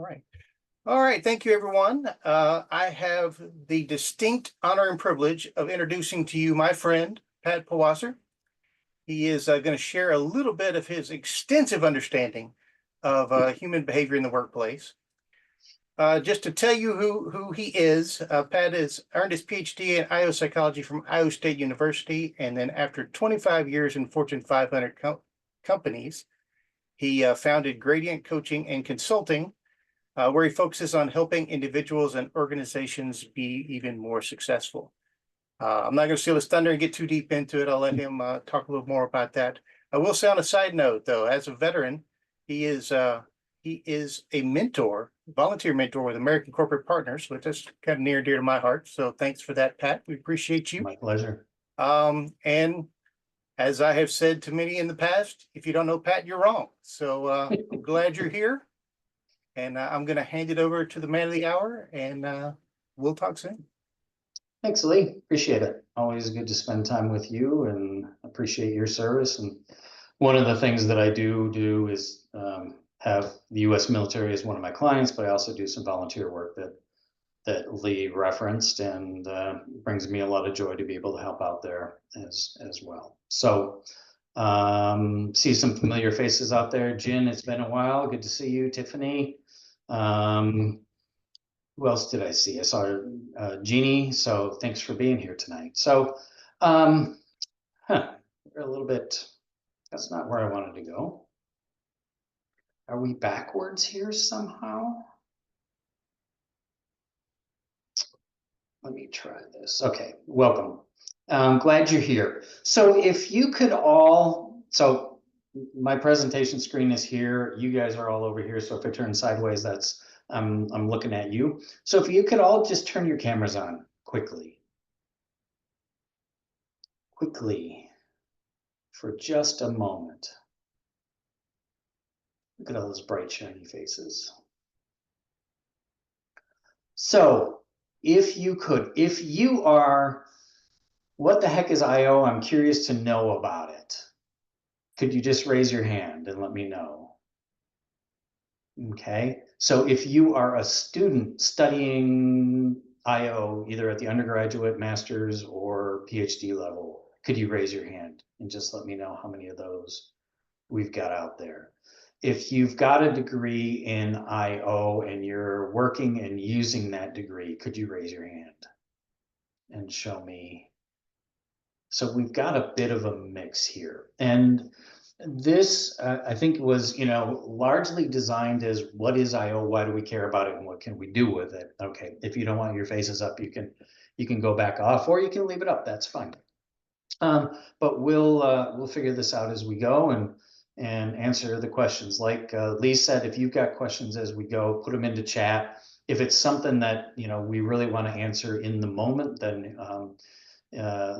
right. All right. Thank you, everyone. I have the distinct honor and privilege of introducing to you my friend, Pat Powaser. He is going to share a little bit of his extensive understanding of human behavior in the workplace. Just to tell you who he is, Pat has earned his PhD in IO psychology from Iowa State University. And then after 25 years in Fortune 500 companies, he founded Gradient Coaching and Consulting, where he focuses on helping individuals and organizations be even more successful. I'm not going to steal his thunder and get too deep into it. I'll let him talk a little more about that. I will say on a side note, though, as a veteran, he is a mentor, volunteer mentor with American Corporate Partners, which is kind of near and dear to my heart. So thanks for that, Pat. We appreciate you. My pleasure. And as I have said to many in the past, if you don't know Pat, you're wrong. So I'm glad you're here. And I'm going to hand it over to the man of the hour, and we'll talk soon. Thanks, Lee. Appreciate it. Always good to spend time with you, and appreciate your service. And one of the things that I do is have the U.S. military as one of my clients, but I also do some volunteer work that Lee referenced, and brings me a lot of joy to be able to help out there as well. So see some familiar faces out there. Jen, it's been a while. Good to see you. Tiffany. Who else did I see? I saw Jeannie. So thanks for being here tonight. So we're a little bit, that's not where I wanted to go. Are we backwards here somehow? Let me try this. Okay, welcome. Glad you're here. So if you could all, so my presentation screen is here. You guys are all over here. So if I turn sideways, that's, I'm looking at you. So if you could all just turn your cameras on quickly. For just a moment. Look at all those bright, shiny faces. So if you are, what the heck is IO? I'm curious to know about it. Could you just raise your hand and let me know? Okay, so if you are a student studying IO, either at the undergraduate, master's, or PhD level, could you raise your hand and just let me know how many of those we've got out there? If you've got a degree in IO and you're working and using that degree, could you raise your hand and show me? So we've got a bit of a mix here. And this, I think, was, largely designed as what is IO, why do we care about it, and what can we do with it? Okay, if you don't want your faces up, you can go back off, or you can leave it up. That's fine. But we'll figure this out as we go and answer the questions. Like Lee said, if you've got questions as we go, put them into chat. If it's something that we really want to answer in the moment, then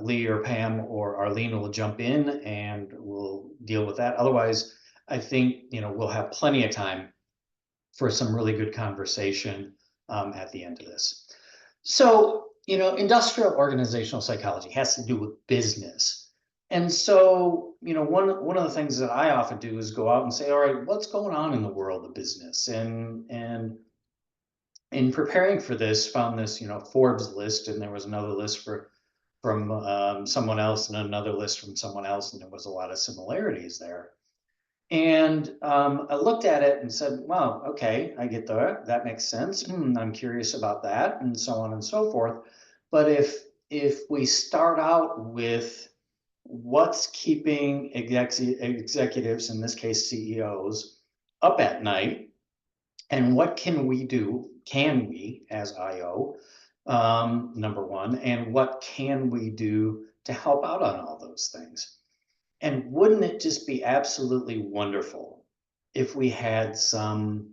Lee or Pam or Arlene will jump in and we'll deal with that. Otherwise, I think we'll have plenty of time for some really good conversation at the end of this. So industrial organizational psychology has to do with business. And so, one of the things that I often do is go out and say, all right, what's going on in the world of business? And in preparing for this, found this, Forbes list, and there was another list from someone else and another list from someone else, and there was a lot of similarities there. And I looked at it and said, wow, okay, I get that makes sense. I'm curious about that, and so on and so forth. But if we start out with what's keeping executives, in this case CEOs, up at night, and what can we do, as IO, number one, and what can we do to help out on all those things? And wouldn't it just be absolutely wonderful if we had some,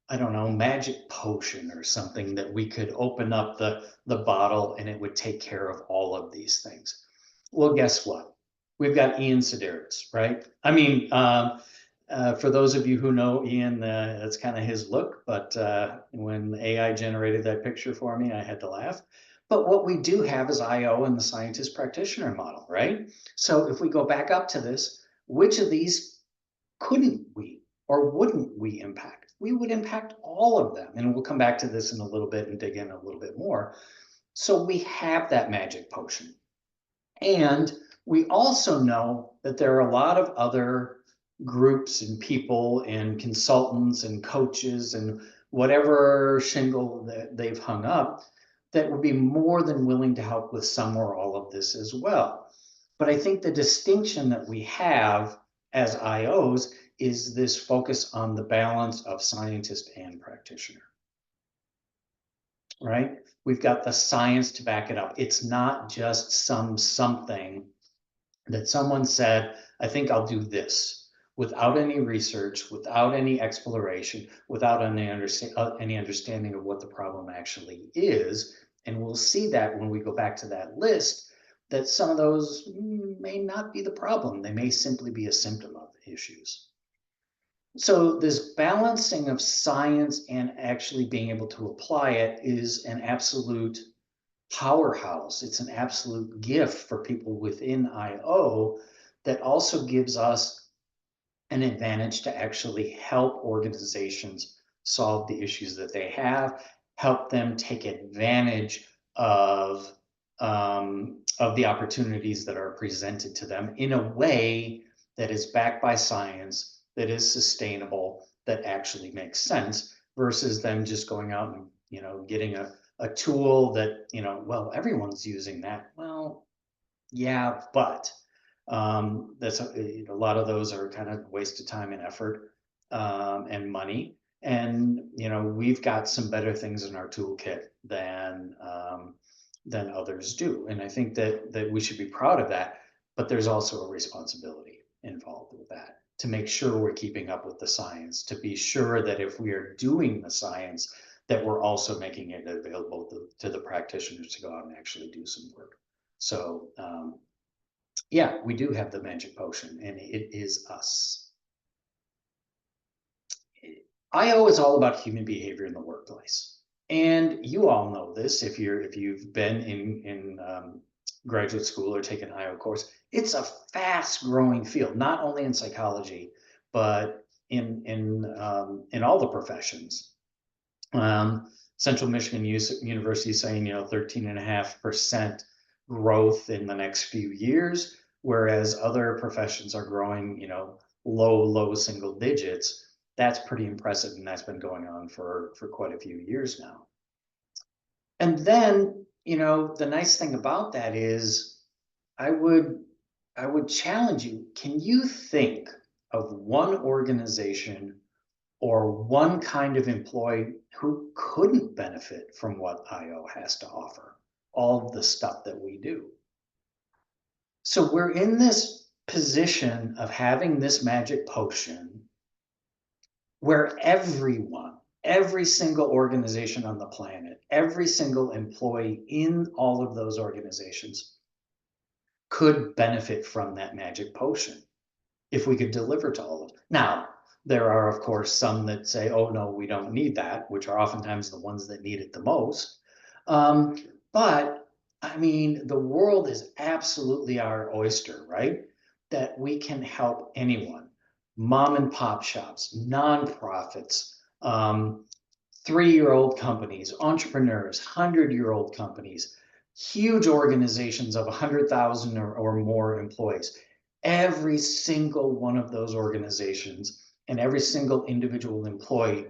I don't know, magic potion or something that we could open up the bottle and it would take care of all of these things? Well, guess what? We've got Ian Sedaris, right? I mean, for those of you who know Ian, that's kind of his look, but when AI generated that picture for me, I had to laugh. But what we do have is IO and the scientist practitioner model, right? So if we go back up to this, which of these couldn't we or wouldn't we impact? we would impact all of them. And we'll come back to this in a little bit and dig in a little bit more. So we have that magic potion. And we also know that there are a lot of other groups and people and consultants and coaches and whatever shingle that they've hung up that would be more than willing to help with some or all of this as well. But I think the distinction that we have as IOs is this focus on the balance of scientist and practitioner, right? We've got the science to back it up. It's not just something that someone said, I think I'll do this, without any research, without any exploration, without any understanding of what the problem actually is. And we'll see that when we go back to that list, that some of those may not be the problem. They may simply be a symptom of issues. So this balancing of science and actually being able to apply it is an absolute powerhouse. It's an absolute gift for people within IO that also gives us an advantage to actually help organizations solve the issues that they have, help them take advantage of the opportunities that are presented to them in a way that is backed by science, that is sustainable, that actually makes sense, versus them just going out and getting a tool that well, everyone's using that. Well, yeah, but that's a lot of those are kind of waste of time and effort and money. And we've got some better things in our toolkit than others do. And I think that we should be proud of that. But there's also a responsibility involved with that to make sure we're keeping up with the science, to be sure that if we are doing the science, that we're also making it available to the practitioners to go out and actually do some work. So yeah, we do have the magic potion, and it is us. IO is all about human behavior in the workplace, and you all know this if you've been in graduate school or taken an IO course. It's a fast-growing field, not only in psychology, but in all the professions. Central Michigan University saying 13.5% growth in the next few years, whereas other professions are growing low single digits. That's pretty impressive, and that's been going on for quite a few years now. And then the nice thing about that is I would challenge you. Can you think of one organization or one kind of employee who couldn't benefit from what IO has to offer, all of the stuff that we do? So we're in this position of having this magic potion where every single organization on the planet, every single employee in all of those organizations could benefit from that magic potion if we could deliver to all of them. Now, there are, of course, some that say, oh, no, we don't need that, which are oftentimes the ones that need it the most. But I mean, the world is absolutely our oyster, right? That we can help anyone, mom and pop shops, nonprofits, 3-year-old companies, entrepreneurs, 100-year-old companies, huge organizations of 100,000 or more employees. Every single one of those organizations and every single individual employee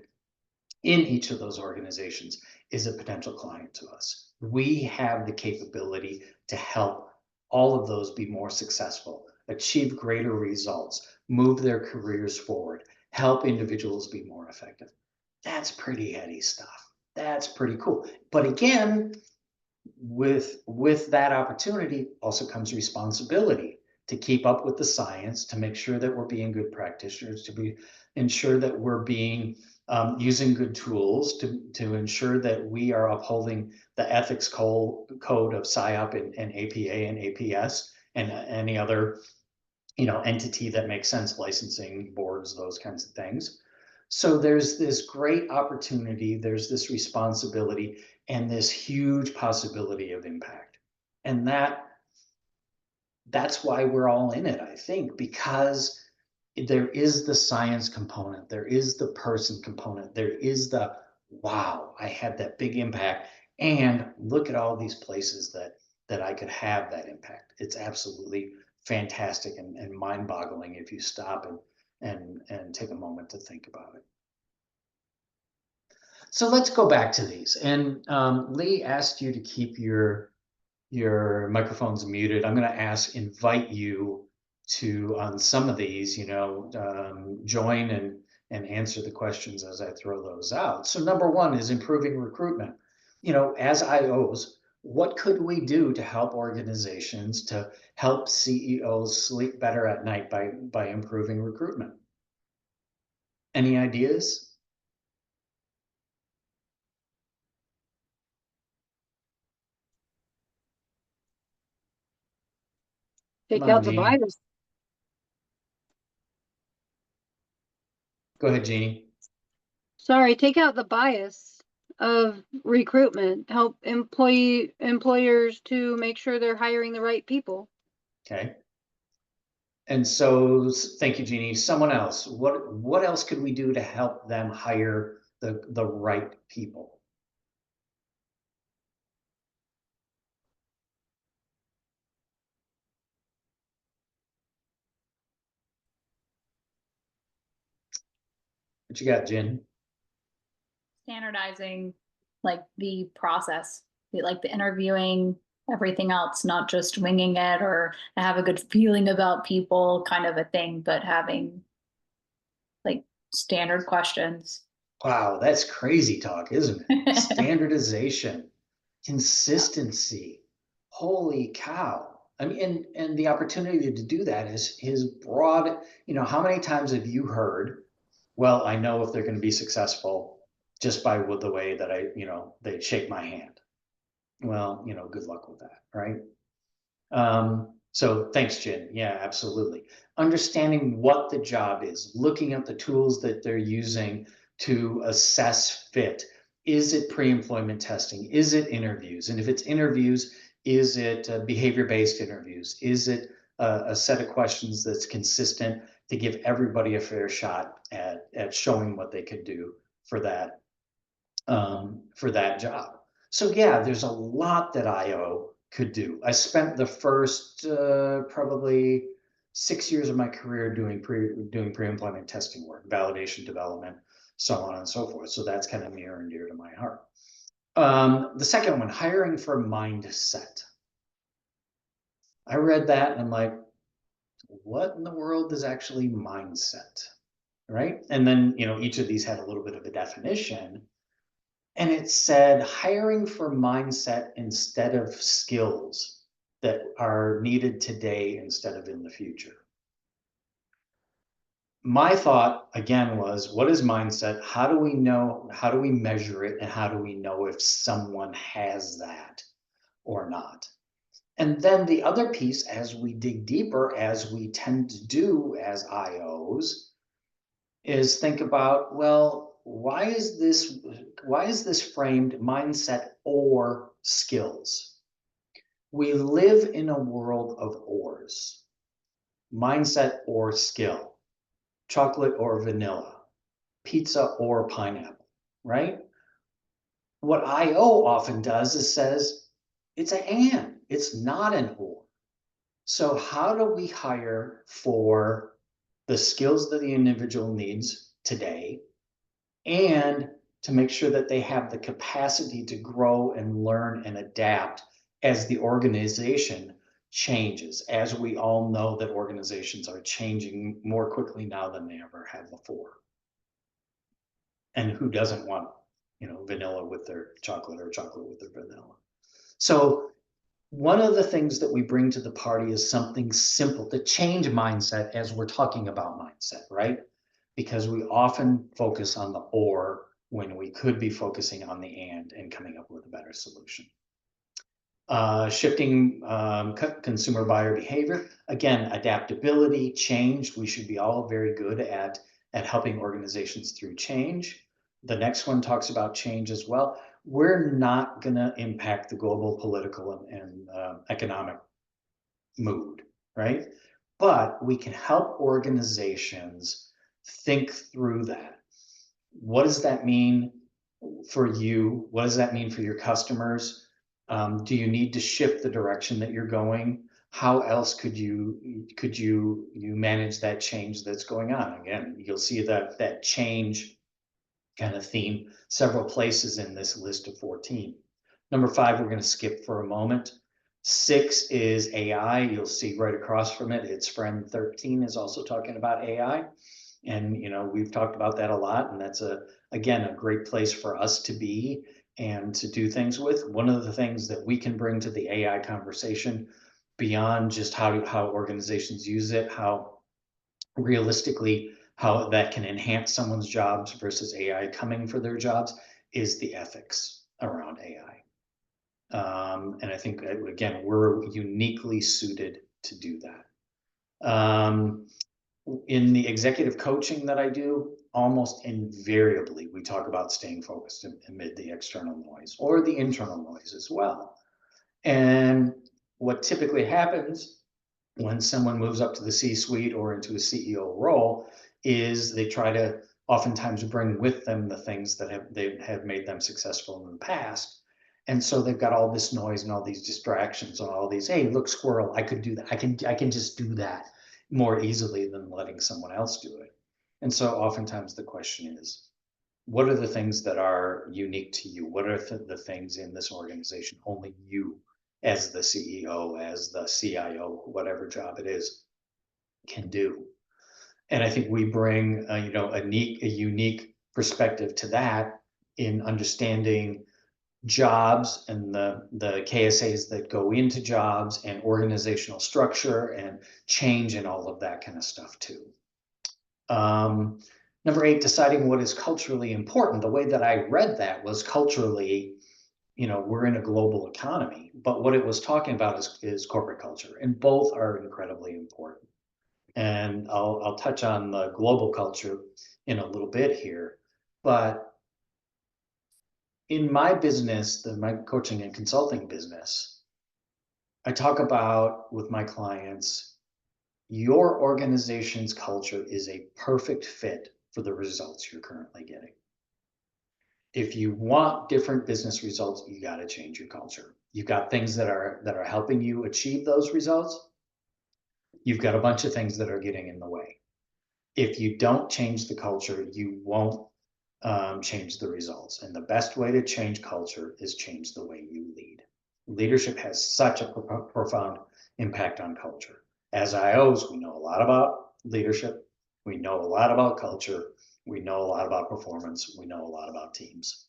in each of those organizations is a potential client to us. We have the capability to help all of those be more successful, achieve greater results, move their careers forward, help individuals be more effective. That's pretty heady stuff. That's pretty cool. But again, with that opportunity also comes responsibility to keep up with the science, to make sure that we're being good practitioners, to ensure that we're being using good tools, to ensure that we are upholding the ethics code of PSYOP and APA and APS and any other entity that makes sense, licensing boards, those kinds of things. So there's this great opportunity, there's this responsibility, and this huge possibility of impact. And that's why we're all in it, I think, because there is the science component, there is the person component, there is the wow, I had that big impact, and look at all these places that I could have that impact. It's absolutely fantastic and mind-boggling if you stop and take a moment to think about it. So let's go back to these. And Lee asked you to keep your microphone's muted. I'm going to invite you to, on some of these, join and answer the questions as I throw those out. So number one is improving recruitment. As IOs, what could we do to help organizations, to help CEOs sleep better at night by improving recruitment? Any ideas? Come Take on, out the Jeannie. bias. Go ahead, Jeannie. Sorry, take out the bias of recruitment. Help employers to make sure they're hiring the right people. Okay. And so, thank you, Jeannie. Someone else. What else could we do to help them hire the right people? What you got, Jen? Standardizing like the process, like the interviewing, everything else, not just winging it or have a good feeling about people kind of a thing, but having like standard questions. Wow, that's crazy talk, isn't it? Standardization, consistency. Holy cow. I mean, and the opportunity to do that is broad. How many times have you heard, well, I know if they're going to be successful just by the way that they shake my hand. Well, good luck with that, right? So thanks, Jen. Yeah, absolutely. Understanding what the job is, looking at the tools that they're using to assess fit. Is it pre-employment testing? Is it interviews? And if it's interviews, is it behavior-based interviews? Is it a set of questions that's consistent to give everybody a fair shot at showing what they could do for that job? So yeah, there's a lot that IO could do. I spent the first probably 6 years of my career doing pre-employment testing work, validation development, so on and so forth. So that's kind of near and dear to my heart. The second one, hiring for mindset. I read that and I'm like, what in the world is actually mindset, right? And then each of these had a little bit of a definition. And it said hiring for mindset instead of skills that are needed today instead of in the future. My thought again was, what is mindset? How do we know? How do we measure it? And how do we know if someone has that or not? And then the other piece, as we dig deeper, as we tend to do as IOs, is think about, well, why is this framed mindset or skills? We live in a world of ors, mindset or skill, chocolate or vanilla, pizza or pineapple, right? What IO often does is says it's an and, it's not an or. So how do we hire for the skills that the individual needs today, and to make sure that they have the capacity to grow and learn and adapt as the organization changes, as we all know that organizations are changing more quickly now than they ever have before. And who doesn't want, vanilla with their chocolate or chocolate with their vanilla? So one of the things that we bring to the party is something simple to change mindset as we're talking about mindset, right? Because we often focus on the or when we could be focusing on the and coming up with a better solution. Shifting consumer buyer behavior. Again, adaptability, change. We should be all very good at helping organizations through change. The next one talks about change as well. We're not going to impact the global political and economic mood, right? but we can help organizations think through that. What does that mean for you? What does that mean for your customers? Do you need to shift the direction that you're going? How else could you manage that change that's going on? Again, you'll see that change kind of theme several places in this list of 14. Number 5, we're going to skip for a moment. 6 is AI. You'll see right across from it, its friend 13 is also talking about AI. And, we've talked about that a lot. And that's again, a great place for us to be and to do things with. One of the things that we can bring to the AI conversation beyond just how organizations use it, how realistically, how that can enhance someone's jobs versus AI coming for their jobs, is the ethics around AI. And I think, again, we're uniquely suited to do that. In the executive coaching that I do, almost invariably, we talk about staying focused amid the external noise or the internal noise as well. And what typically happens when someone moves up to the C-suite or into a CEO role is they try to oftentimes bring with them the things that have made them successful in the past. And so they've got all this noise and all these distractions and all these, hey, look, squirrel, I could do that. I can just do that more easily than letting someone else do it. And so oftentimes the question is, what are the things that are unique to you? What are the things in this organization only you, as the CEO, as the CIO, whatever job it is, can do? And I think we bring a unique perspective to that in understanding jobs and the KSAs that go into jobs and organizational structure and change and all of that kind of stuff too. Number 8, deciding what is culturally important. The way that I read that was culturally, we're in a global economy, but what it was talking about is corporate culture, and both are incredibly important. And I'll touch on the global culture in a little bit here, but in my business, my coaching and consulting business, I talk about with my clients, your organization's culture is a perfect fit for the results you're currently getting. If you want different business results, you got to change your culture. You've got things that are helping you achieve those results. You've got a bunch of things that are getting in the way. If you don't change the culture, you won't change the results. And the best way to change culture is change the way you lead. Leadership has such a profound impact on culture. As IOs, we know a lot about leadership. We know a lot about culture. We know a lot about performance. We know a lot about teams.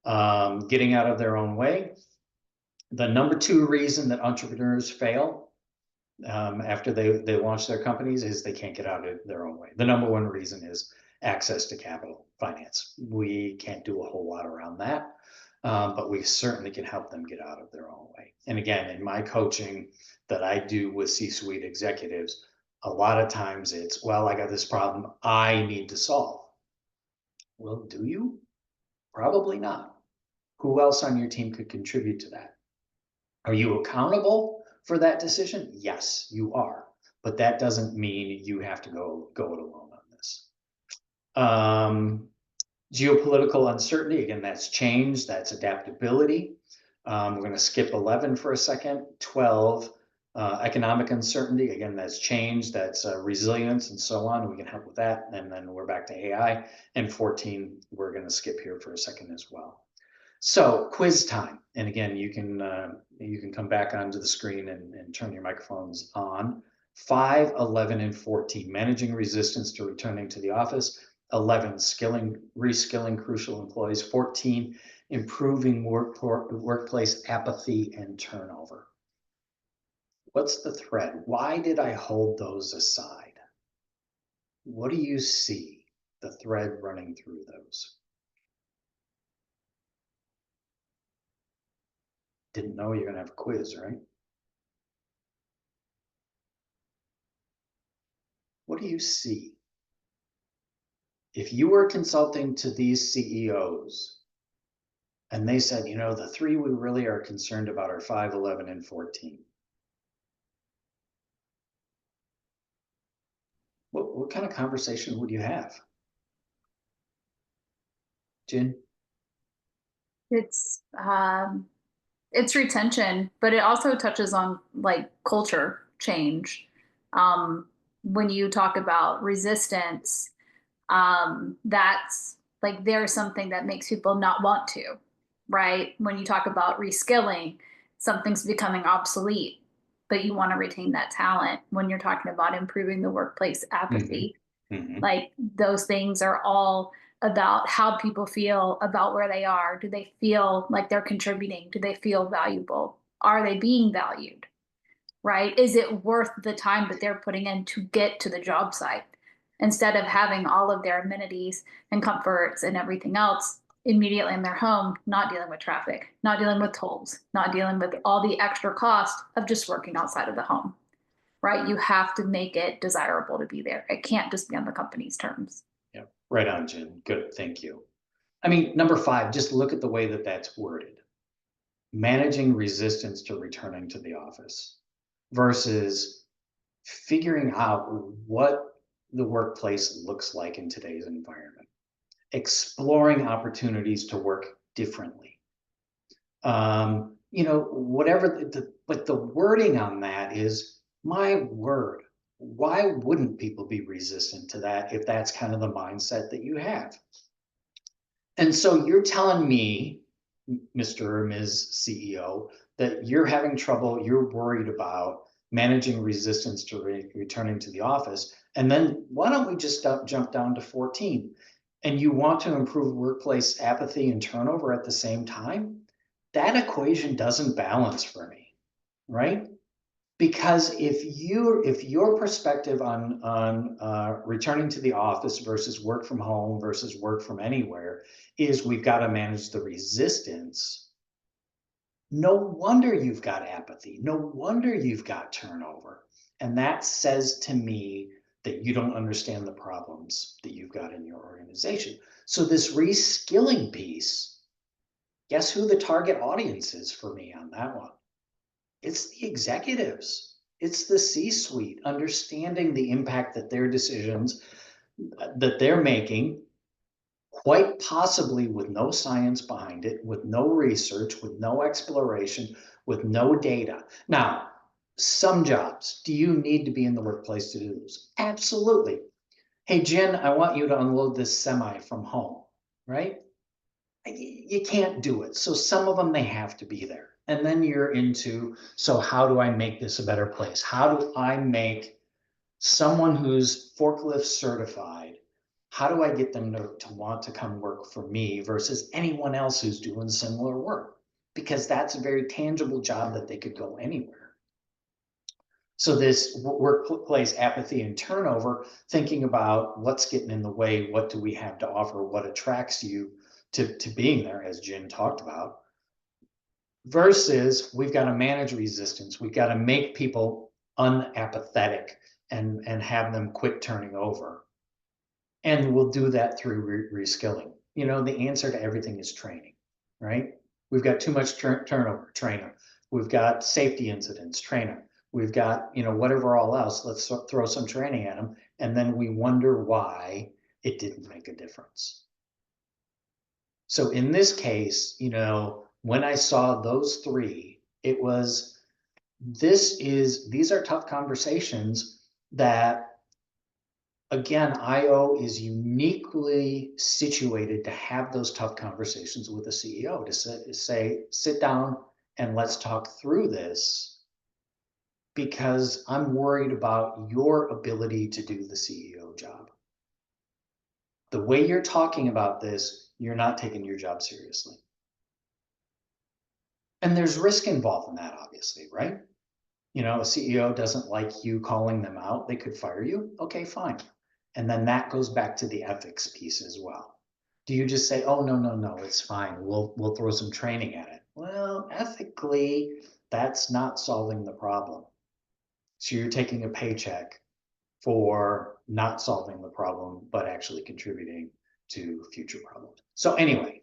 Getting out of their own way. The number 2 reason that entrepreneurs fail after they launch their companies is they can't get out of their own way. The number 1 reason is access to capital, finance. We can't do a whole lot around that, but we certainly can help them get out of their own way. And again, in my coaching that I do with C-suite executives, a lot of times it's, well, I got this problem I need to solve. Well, do you? Probably not. Who else on your team could contribute to that? Are you accountable for that decision? Yes, you are. But that doesn't mean you have to go it alone on this. Geopolitical uncertainty, again, that's change, that's adaptability. We're going to skip 11 for a second. 12, economic uncertainty, again, that's change, that's resilience and so on. We can help with that. And then we're back to AI. And 14, we're going to skip here for a second as well. So quiz time. And again, you can come back onto the screen and turn your microphones on. 5, 11, and 14, managing resistance to returning to the office. 11, reskilling crucial employees. 14, improving workplace apathy and turnover. What's the thread? Why did I hold those aside? What do you see the thread running through those? Didn't know you're going to have a quiz, right? What do you see? If you were consulting to these CEOs and they said, the 3 we really are concerned about are 5, 11, and 14. what kind of conversation would you have? Jen? It's retention, but it also touches on like culture change. When you talk about resistance, that's like there's something that makes people not want to, right? When you talk about reskilling, something's becoming obsolete, but you want to retain that talent. When you're talking about improving the workplace apathy, like those things are all about how people feel about where they are. Do they feel like they're contributing? Do they feel valuable? Are they being valued? Right? Is it worth the time that they're putting in to get to the job site instead of having all of their amenities and comforts and everything else immediately in their home, not dealing with traffic, not dealing with tolls, not dealing with all the extra cost of just working outside of the home, right? You have to make it desirable to be there. It can't just be on the company's terms. Yeah, right on, Jen. Good, thank you. I mean, number 5, just look at the way that that's worded. Managing resistance to returning to the office versus figuring out what the workplace looks like in today's environment, exploring opportunities to work differently. You know, whatever but the wording on that is, my word, why wouldn't people be resistant to that if that's kind of the mindset that you have? And so you're telling me, Mr. or Ms. CEO, that you're having trouble, you're worried about managing resistance to returning to the office. And then why don't we just jump down to 14? And you want to improve workplace apathy and turnover at the same time? That equation doesn't balance for me, right? Because if your perspective on returning to the office versus work from home versus work from anywhere is we've got to manage the resistance, no wonder you've got apathy. No wonder you've got turnover. And that says to me that you don't understand the problems that you've got in your organization. So this reskilling piece, guess who the target audience is for me on that one? It's the executives. It's the C-suite, understanding the impact that their decisions that they're making, quite possibly with no science behind it, with no research, with no exploration, with no data. Now, some jobs, do you need to be in the workplace to do this? Absolutely. Hey, Jen, I want you to unload this semi from home, right? You can't do it. So some of them, they have to be there. And then you're into, so how do I make this a better place? How do I make someone who's forklift certified, how do I get them to want to come work for me versus anyone else who's doing similar work? Because that's a very tangible job that they could go anywhere. So this workplace apathy and turnover, thinking about what's getting in the way, what do we have to offer, what attracts you to being there, as Jen talked about, versus we've got to manage resistance. We've got to make people unapathetic and have them quit turning over. And we'll do that through reskilling. You know, the answer to everything is training, right? We've got too much turnover, trainer. We've got safety incidents, trainer. We've got, you know, whatever all else, let's throw some training at them. And then we wonder why it didn't make a difference. So in this case, you know, when I saw those 3, it was, these are tough conversations that, again, IO is uniquely situated to have those tough conversations with a CEO to say, sit down and let's talk through this, because I'm worried about your ability to do the CEO job. The way you're talking about this, you're not taking your job seriously. And there's risk involved in that, obviously, right? You know, a CEO doesn't like you calling them out. They could fire you. Okay, fine. And then that goes back to the ethics piece as well. Do you just say, oh, no, it's fine. We'll throw some training at it. Well, ethically, that's not solving the problem. So you're taking a paycheck for not solving the problem, but actually contributing to future problems. So anyway,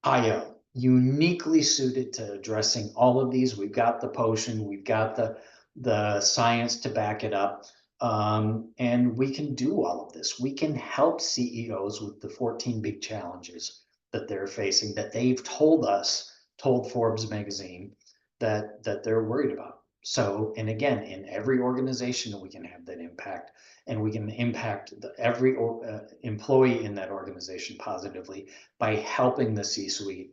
IO, uniquely suited to addressing all of these. We've got the potion, we've got the science to back it up. And we can do all of this. We can help CEOs with the 14 big challenges that they're facing, that they've told Forbes magazine that they're worried about. So, and again, in every organization, we can have that impact, and we can impact every employee in that organization positively by helping the C-suite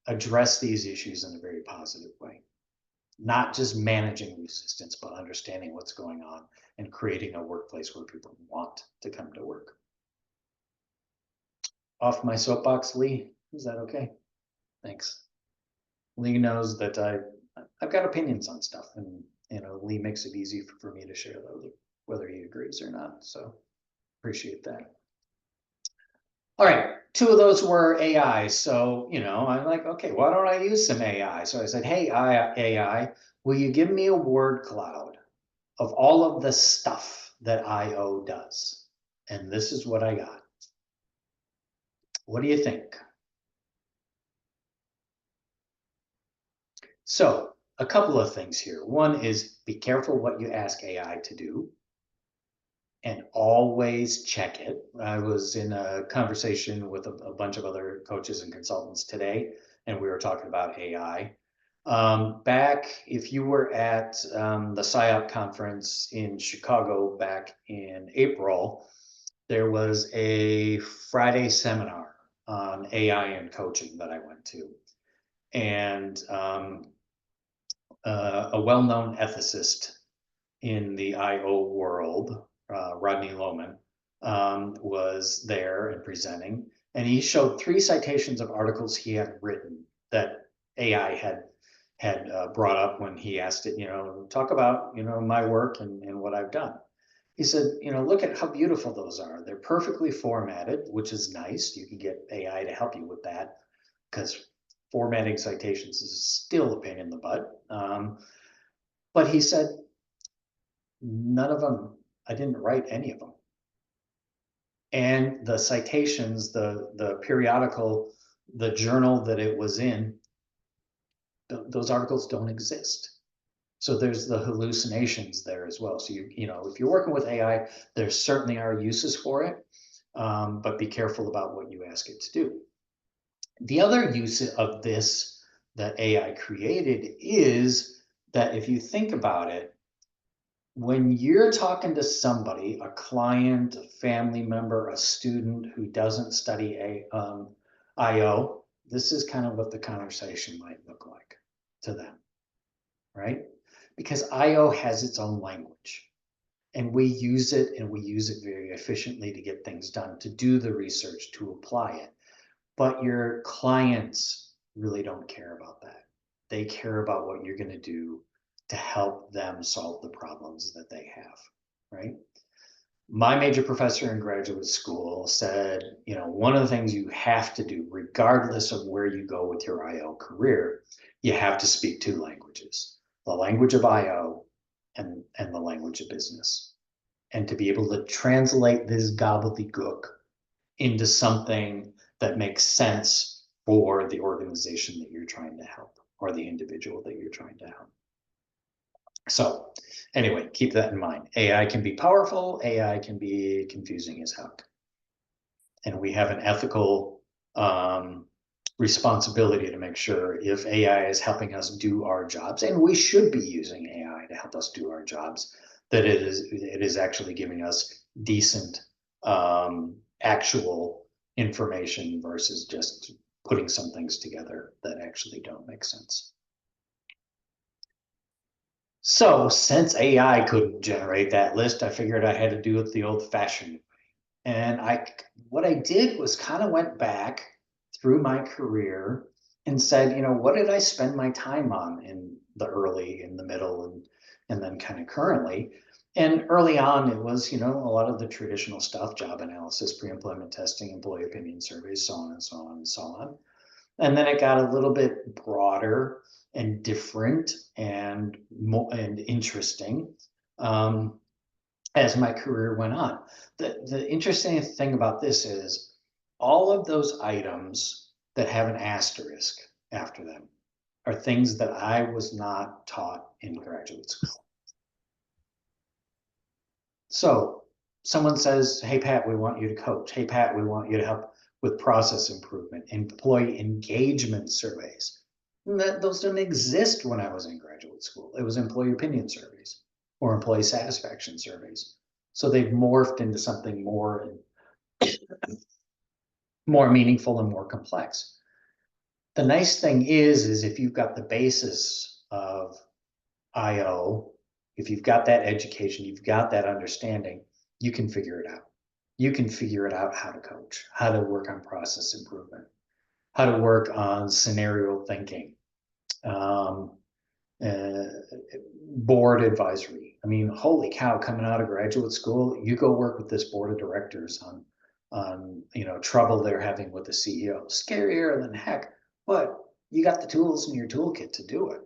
address these issues in a very positive way. Not just managing resistance, but understanding what's going on and creating a workplace where people want to come to work. Off my soapbox, Lee, is that okay? Thanks. Lee knows that I've got opinions on stuff, and Lee makes it easy for me to share those, whether he agrees or not. So appreciate that. All right, 2 of those were AI. So, I'm like, okay, why don't I use some AI? So I said, hey, AI, will you give me a word cloud of all of the stuff that IO does? And this is what I got. What do you think? So a couple of things here. One is be careful what you ask AI to do, and always check it. I was in a conversation with a bunch of other coaches and consultants today, and we were talking about AI. Back, if you were at the SIOP conference in Chicago back in April, there was a Friday seminar on AI and coaching that I went to. And a well-known ethicist in the IO world, Rodney Lohman, was there and presenting. And he showed 3 citations of articles he had written that AI had brought up when he asked it, talk about, my work and what I've done. He said, look at how beautiful those are. They're perfectly formatted, which is nice. You can get AI to help you with that, because formatting citations is still a pain in the butt. But he said, none of them, I didn't write any of them. And the citations, the periodical, the journal that it was in, those articles don't exist. So there's the hallucinations there as well. So if you're working with AI, there certainly are uses for it, but be careful about what you ask it to do. The other use of this that AI created is that if you think about it, when you're talking to somebody, a client, a family member, a student who doesn't study IO, this is kind of what the conversation might look like to them, right? Because IO has its own language, and we use it, and we use it very efficiently to get things done, to do the research, to apply it. But your clients really don't care about that. They care about what you're going to do to help them solve the problems that they have, right? My major professor in graduate school said, one of the things you have to do, regardless of where you go with your IO career, you have to speak 2 languages, the language of IO and the language of business. And to be able to translate this gobbledygook into something that makes sense for the organization that you're trying to help, or the individual that you're trying to help. So anyway, keep that in mind. AI can be powerful. AI can be confusing as heck. And we have an ethical responsibility to make sure if AI is helping us do our jobs, and we should be using AI to help us do our jobs, that it is actually giving us decent actual information versus just putting some things together that actually don't make sense. So since AI couldn't generate that list, I figured I had to do it the old-fashioned way. And what I did was kind of went back through my career and said, what did I spend my time on in the early, in the middle, and then kind of currently? And early on, it was, a lot of the traditional stuff, job analysis, pre-employment testing, employee opinion surveys, so on and so on and so on. And then it got a little bit broader and different and more and interesting as my career went on. The interesting thing about this is all of those items that have an asterisk after them are things that I was not taught in graduate school. So someone says, hey, Pat, we want you to coach. Hey, Pat, we want you to help with process improvement, employee engagement surveys. Those didn't exist when I was in graduate school. It was employee opinion surveys or employee satisfaction surveys. So they've morphed into something more meaningful and more complex. The nice thing is if you've got the basis of IO, if you've got that education, you've got that understanding, you can figure it out. You can figure it out how to coach, how to work on process improvement, how to work on scenario thinking, um, uh, board advisory. I mean, holy cow, coming out of graduate school, you go work with this board of directors on trouble they're having with the CEO. Scarier than heck, but you got the tools in your toolkit to do it.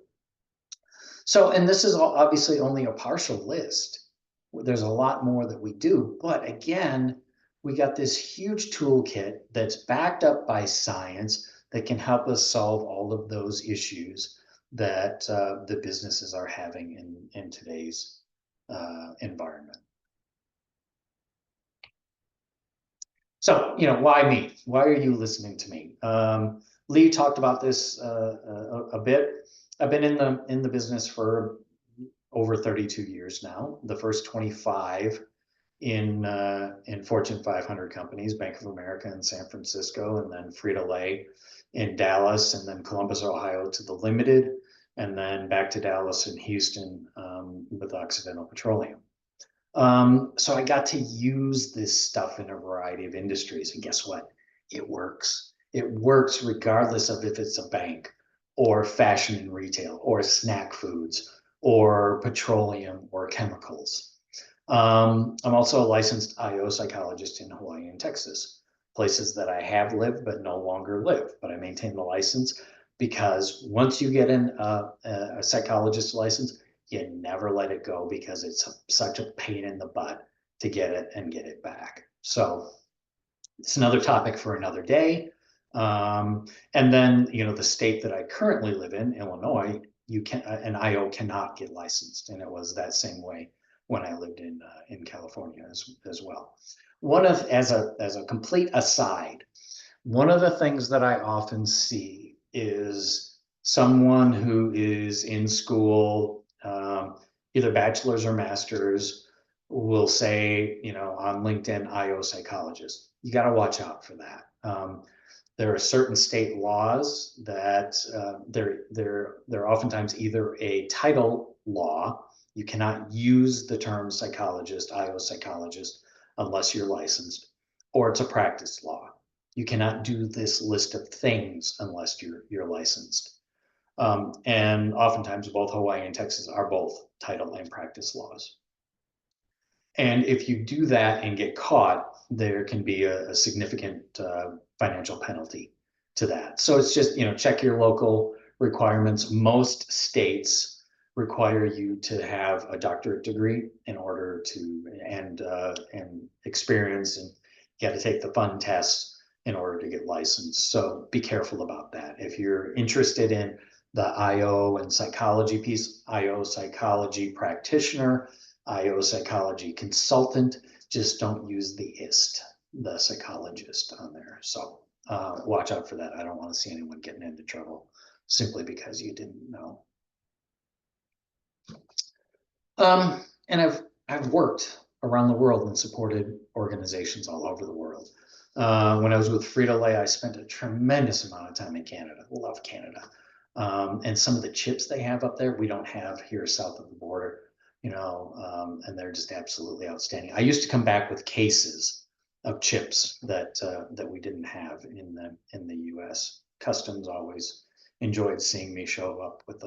So, and this is obviously only a partial list. There's a lot more that we do, but again, we got this huge toolkit that's backed up by science that can help us solve all of those issues that the businesses are having in today's environment. So, why me? Why are you listening to me? Lee talked about this a bit. I've been in the business for over 32 years now. The first 25 in Fortune 500 companies, Bank of America in San Francisco, and then Frito-Lay in Dallas, and then Columbus, Ohio to the Limited, and then back to Dallas and Houston with Occidental Petroleum. So I got to use this stuff in a variety of industries, and guess what? It works. It works regardless of if it's a bank or fashion and retail or snack foods or petroleum or chemicals. I'm also a licensed IO psychologist in Hawaii and Texas, places that I have lived but no longer live, but I maintain the license because once you get a psychologist license, you never let it go because it's such a pain in the butt to get it and get it back. So it's another topic for another day. And then, the state that I currently live in, Illinois, an IO cannot get licensed. And it was that same way when I lived in California as well. As a complete aside, one of the things that I often see is someone who is in school, either bachelor's or master's, will say, on LinkedIn, IO psychologist. You got to watch out for that. There are certain state laws that they're oftentimes either a title law. You cannot use the term psychologist, IO psychologist, unless you're licensed, or it's a practice law. You cannot do this list of things unless you're licensed. And oftentimes both Hawaii and Texas are both title and practice laws. And if you do that and get caught, there can be a significant financial penalty to that. So it's just, check your local requirements. Most states require you to have a doctorate degree in order to, and experience, and you got to take the fun tests in order to get licensed. So be careful about that. If you're interested in the IO and psychology piece, IO psychology practitioner, IO psychology consultant, just don't use the IST, the psychologist on there. So watch out for that. I don't want to see anyone getting into trouble simply because you didn't know. And I've worked around the world and supported organizations all over the world. When I was with Frito-Lay, I spent a tremendous amount of time in Canada. Love Canada. And some of the chips they have up there, we don't have here south of the border, and they're just absolutely outstanding. I used to come back with cases of chips that we didn't have in the US. Customs always enjoyed seeing me show up with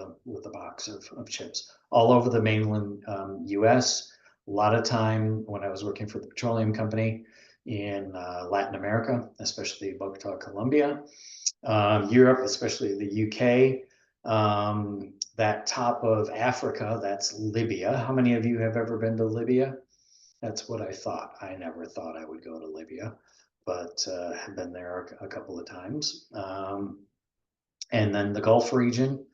a box of chips all over the mainland US. A lot of time when I was working for the petroleum company in Latin America, especially Bogota, Colombia, Europe, especially the UK, that top of Africa, that's Libya. How many of you have ever been to Libya? That's what I thought. I never thought I would go to Libya, but have been there a couple of times. And then the Gulf region,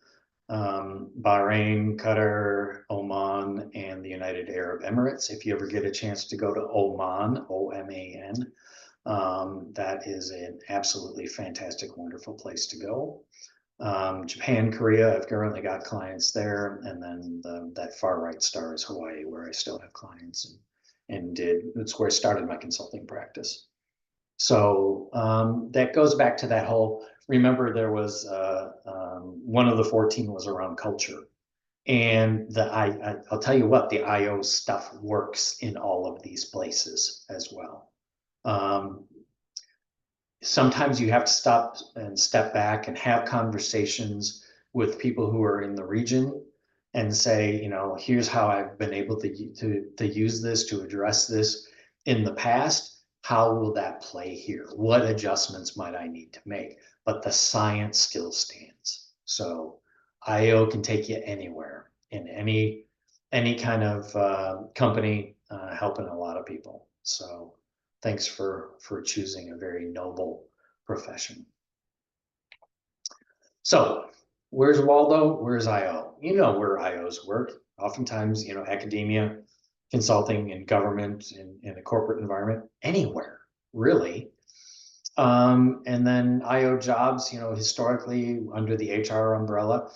Bahrain, Qatar, Oman, and the United Arab Emirates. If you ever get a chance to go to Oman, O-M-A-N, that is an absolutely fantastic, wonderful place to go. Japan, Korea, I've currently got clients there, and then that far right star is Hawaii, where I still have clients, and it's where I started my consulting practice. So that goes back to that whole, remember there was one of the 14 was around culture. And I'll tell you what, the IO stuff works in all of these places as well. Sometimes you have to stop and step back and have conversations with people who are in the region and say, you know, here's how I've been able to use this, to address this in the past. How will that play here? What adjustments might I need to make? But the science still stands. So IO can take you anywhere in any kind of company, helping a lot of people. So thanks for choosing a very noble profession. So where's Waldo? Where's IO? You know where IOs work. Oftentimes, you know, academia, consulting, and government, in a corporate environment, anywhere really. And then IO jobs, you know, historically under the HR umbrella.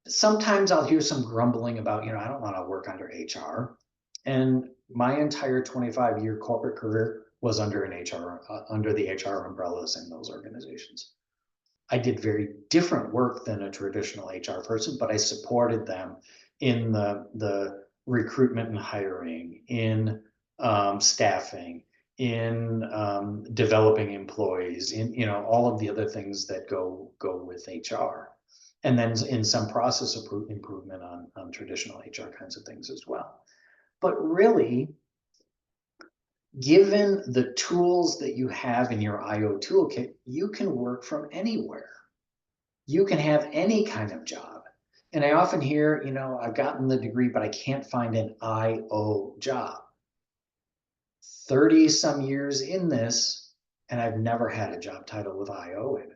Sometimes I'll hear some grumbling about, you know, I don't want to work under HR. And my entire 25-year corporate career was under an HR, under the HR umbrellas in those organizations. I did very different work than a traditional HR person, but I supported them in the recruitment and hiring, in staffing, in developing employees, in, you know, all of the other things that go with HR. And then in some process improvement on traditional HR kinds of things as well. But really, given the tools that you have in your IO toolkit, you can work from anywhere. You can have any kind of job. And I often hear, you know, I've gotten the degree, but I can't find an IO job. 30 some years in this, and I've never had a job title with IO in it.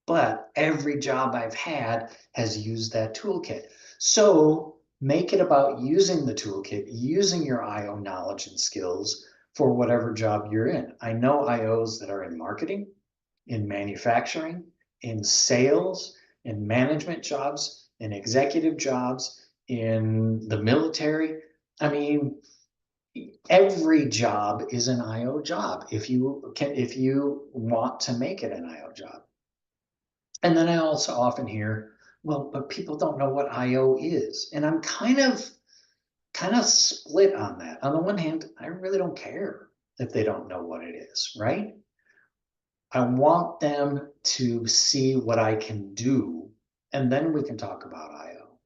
But every job I've had has used that toolkit. So make it about using the toolkit, using your IO knowledge and skills for whatever job you're in. I know IOs that are in marketing, in manufacturing, in sales, in management jobs, in executive jobs, in the military. I mean, every job is an IO job if you want to make it an IO job. And then I also often hear, well, but people don't know what IO is. And I'm kind of split on that. On the one hand, I really don't care if they don't know what it is, right? I want them to see what I can do, and then we can talk about IO.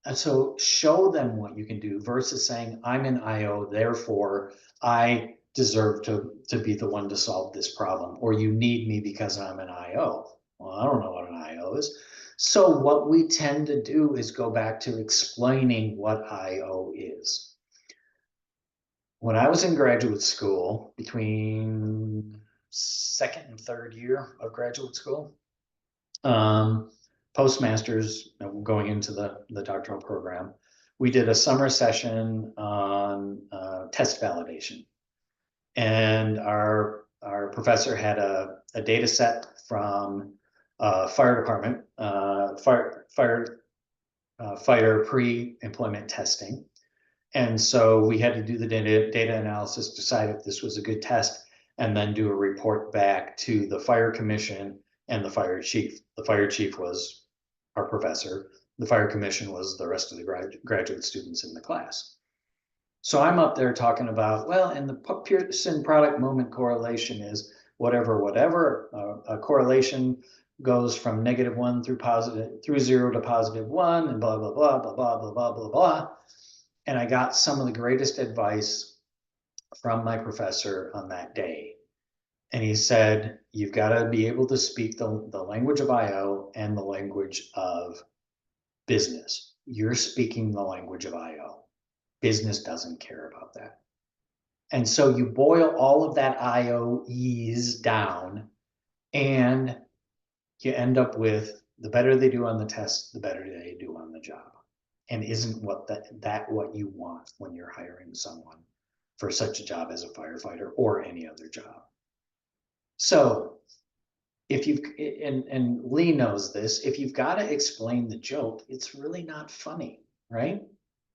And so show them what you can do versus saying, I'm an IO, therefore I deserve to be the one to solve this problem, or you need me because I'm an IO. Well, I don't know what an IO is. So what we tend to do is go back to explaining what IO is. When I was in graduate school, between second and third year of graduate school, postmasters, going into the doctoral program, we did a summer session on test validation. And our professor had a data set from fire department, fighter pre-employment testing. And so we had to do the data analysis, decide if this was a good test, and then do a report back to the fire commission and the fire chief. The fire chief was our professor. The fire commission was the rest of the graduate students in the class. So I'm up there talking about, well, and the Pearson product moment correlation is whatever. A correlation goes from -1 through 0 to +1, and blah, blah, blah, blah, blah, blah, blah, blah, blah. And I got some of the greatest advice from my professor on that day. And he said, you've got to be able to speak the language of IO and the language of business. You're speaking the language of IO. Business doesn't care about that. And so you boil all of that IOEs down, and you end up with The better they do on the test, the better they do on the job. And isn't what you want when you're hiring someone for such a job as a firefighter or any other job? So if you've, and Lee knows this, if you've got to explain the joke, it's really not funny, right?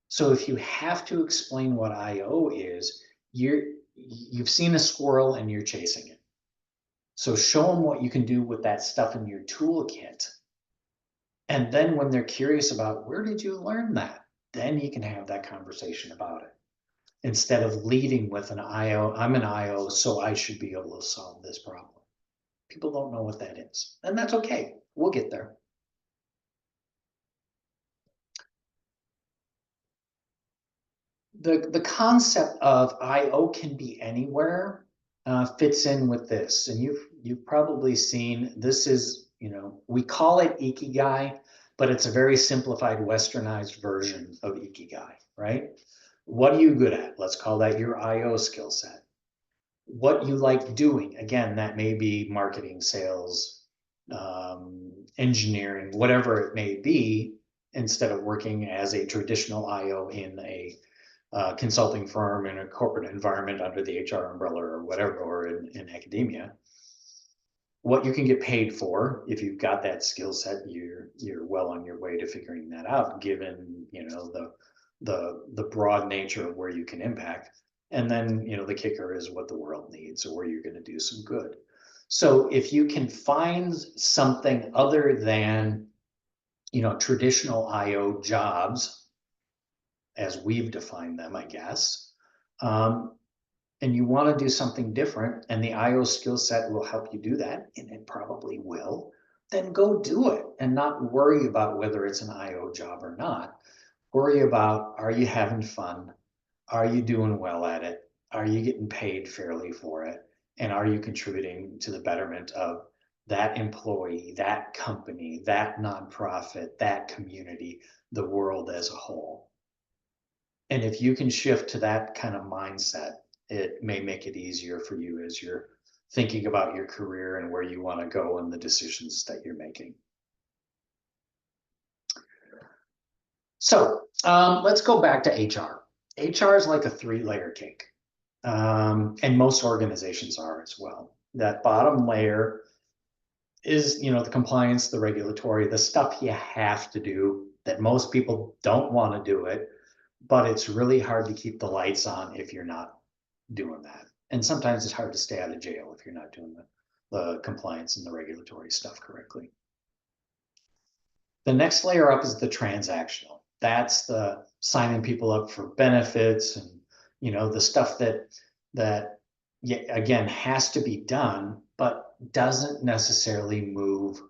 So if you have to explain what IO is, you've seen a squirrel and you're chasing it. So show them what you can do with that stuff in your toolkit. And then when they're curious about where did you learn that, then you can have that conversation about it. Instead of leading with an IO, I'm an IO, so I should be able to solve this problem. People don't know what that is, and that's okay. We'll get there. The concept of IO can be anywhere fits in with this, and you've probably seen this is, we call it Ikigai, but it's a very simplified westernized version of Ikigai, right? What are you good at? Let's call that your IO skill set. What you like doing, again, that may be marketing, sales, engineering, whatever it may be, instead of working as a traditional IO in a consulting firm in a corporate environment under the HR umbrella or whatever, or in academia. What you can get paid for, if you've got that skill set, you're well on your way to figuring that out, given the broad nature of where you can impact. And then the kicker is what the world needs, or where you're going to do some good. So if you can find something other than traditional IO jobs, as we've defined them, I guess, and you want to do something different, and the IO skill set will help you do that, and it probably will, then go do it and not worry about whether it's an IO job or not. Worry about, are you having fun? Are you doing well at it? Are you getting paid fairly for it? And are you contributing to the betterment of that employee, that company, that nonprofit, that community, the world as a whole? And if you can shift to that kind of mindset, it may make it easier for you as you're thinking about your career and where you want to go and the decisions that you're making. So let's go back to HR. HR is like a 3-layer cake, and most organizations are as well. That bottom layer is, the compliance, the regulatory, the stuff you have to do that most people don't want to do it, but it's really hard to keep the lights on if you're not doing that. And sometimes it's hard to stay out of jail if you're not doing the compliance and the regulatory stuff correctly. The next layer up is the transactional. That's the signing people up for benefits and the stuff that again has to be done, but doesn't necessarily move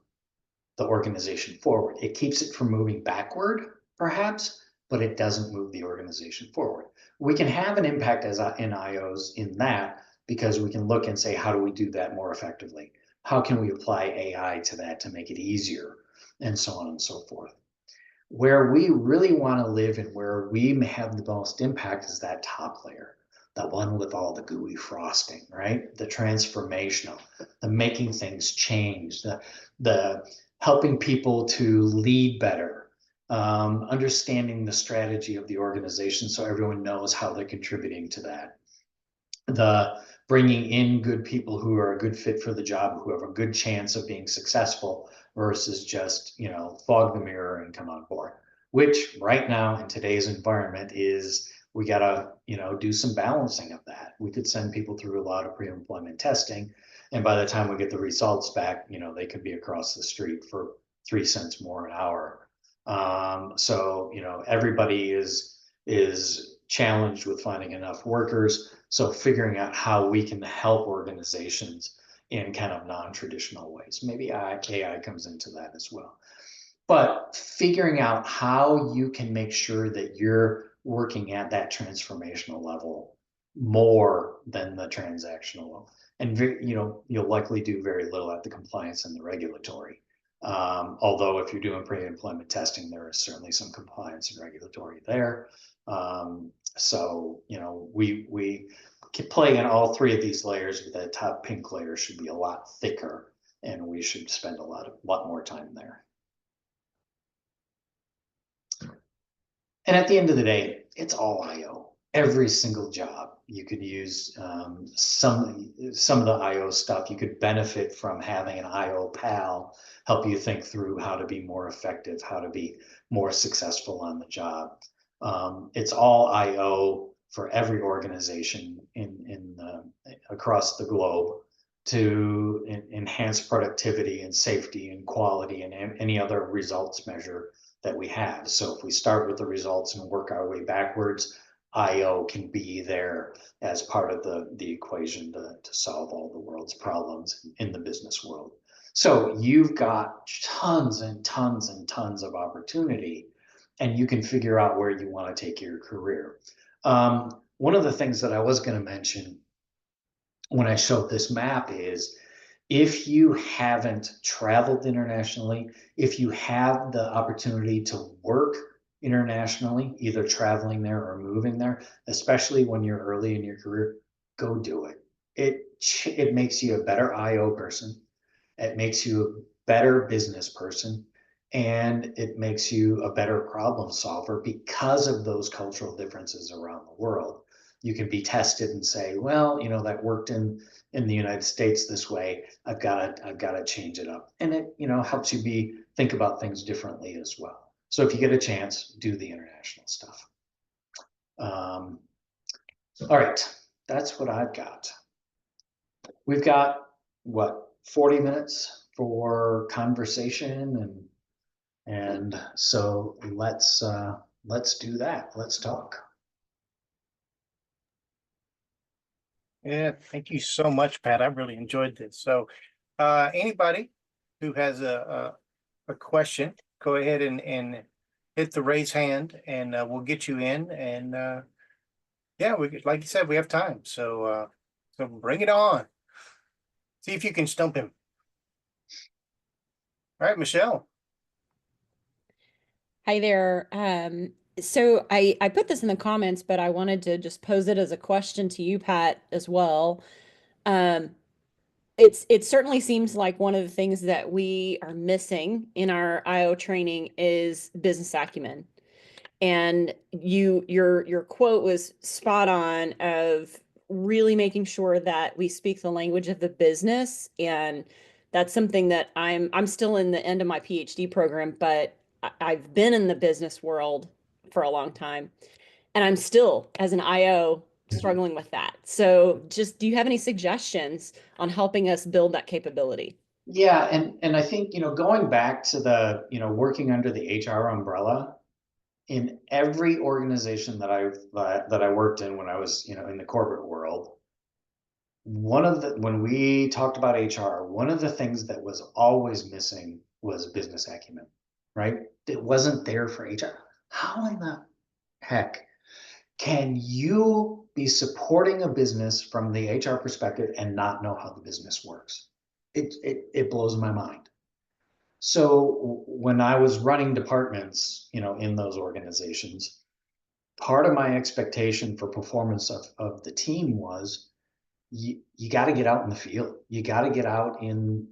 the organization forward. It keeps it from moving backward, perhaps, but it doesn't move the organization forward. We can have an impact as in IOs in that, because we can look and say, how do we do that more effectively? How can we apply AI to that to make it easier, and so on and so forth. Where we really want to live and where we may have the most impact is that top layer, the one with all the gooey frosting, right? The transformational, the making things change, the helping people to lead better, understanding the strategy of the organization so everyone knows how they're contributing to that. The bringing in good people who are a good fit for the job, who have a good chance of being successful, versus just, fog the mirror and come on board, which right now in today's environment is, we gotta, do some balancing of that. We could send people through a lot of pre-employment testing, and by the time we get the results back, they could be across the street for 3 cents more an hour. So, everybody is challenged with finding enough workers. So figuring out how we can help organizations in kind of non-traditional ways. Maybe AI comes into that as well. But figuring out how you can make sure that you're working at that transformational level more than the transactional. And you'll likely do very little at the compliance and the regulatory. Although if you're doing pre-employment testing, there is certainly some compliance and regulatory there. So, we can play in all 3 of these layers, but that top pink layer should be a lot thicker, and we should spend a lot more time there. And at the end of the day, it's all IO. Every single job you could use some of the IO stuff. You could benefit from having an IO pal help you think through how to be more effective, how to be more successful on the job. It's all IO for every organization across the globe to enhance productivity and safety and quality and any other results measure that we have. So if we start with the results and work our way backwards, IO can be there as part of the equation to solve all the world's problems in the business world. So you've got tons and tons and tons of opportunity, and you can figure out where you want to take your career. One of the things that I was going to mention when I showed this map is, if you haven't traveled internationally, if you have the opportunity to work internationally, either traveling there or moving there, especially when you're early in your career, go do it. It makes you a better IO person. It makes you a better business person, and it makes you a better problem solver because of those cultural differences around the world. You can be tested and say, well, that worked in the United States this way. I've got to change it up, and it helps you think about things differently as well. So if you get a chance, do the international stuff. All right, that's what I've got. We've got what, 40 minutes for conversation, and so let's do that. Let's talk. Yeah, thank you so much, Pat. I really enjoyed this. So anybody who has a question, go ahead and hit the raise hand, and we'll get you in. And yeah, like you said, we have time. So so bring it on. See if you can stump him. All right, Michelle. Hi there. So I put this in the comments, but I wanted to just pose it as a question to you, Pat, as well. It certainly seems like one of the things that we are missing in our IO training is business acumen. And your quote was spot on of really making sure that we speak the language of the business. And that's something that I'm still in the end of my PhD program, but I've been in the business world for a long time. And I'm still, as an IO, struggling with that. So just, do you have any suggestions on helping us build that capability? Yeah, and I think, going back to the, working under the HR umbrella, in every organization that I worked in when I was, in the corporate world, when we talked about HR, one of the things that was always missing was business acumen, right? It wasn't there for HR. How in the heck can you be supporting a business from the HR perspective and not know how the business works? It blows my mind. So when I was running departments, in those organizations, part of my expectation for performance of the team was you got to get out in the field. You got to get out and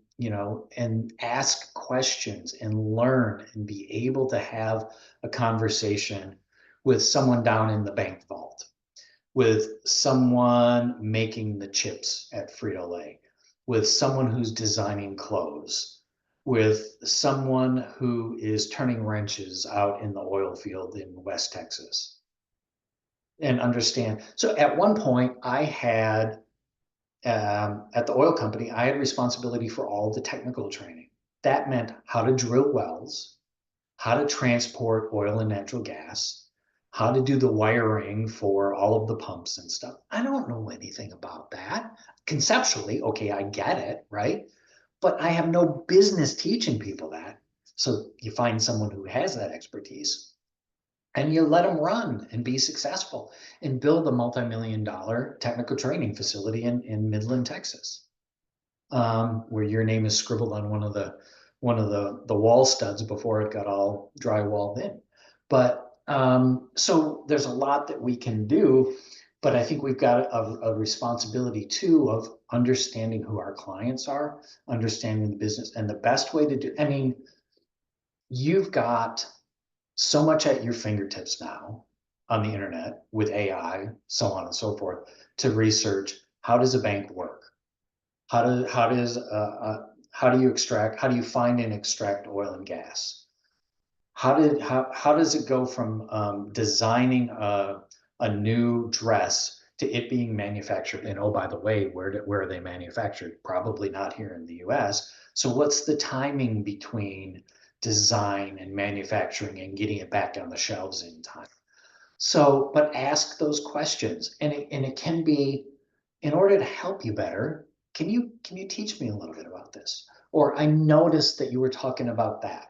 ask questions and learn and be able to have a conversation with someone down in the bank vault, with someone making the chips at Frito-Lay, with someone who's designing clothes, with someone who is turning wrenches out in the oil field in West Texas, and understand. So at one point I had, at the oil company, I had responsibility for all the technical training. That meant how to drill wells, how to transport oil and natural gas, how to do the wiring for all of the pumps and stuff. I don't know anything about that. Conceptually, okay, I get it, right? But I have no business teaching people that. So you find someone who has that expertise and you let them run and be successful and build a multi-million-dollar technical training facility in Midland, Texas, where your name is scribbled on one of the wall studs before it got all drywalled in. But so there's a lot that we can do, but I think we've got a responsibility too of understanding who our clients are, understanding the business, and the best way to do. I mean, you've got so much at your fingertips now on the internet with AI, so on and so forth, to research how does a bank work? How do you find and extract oil and gas? How does it go from designing a new dress to it being manufactured? And oh, by the way, where are they manufactured? Probably not here in the US. So what's the timing between design and manufacturing and getting it back on the shelves in time? So, but ask those questions, and it can be, in order to help you better, can you teach me a little bit about this? Or I noticed that you were talking about that,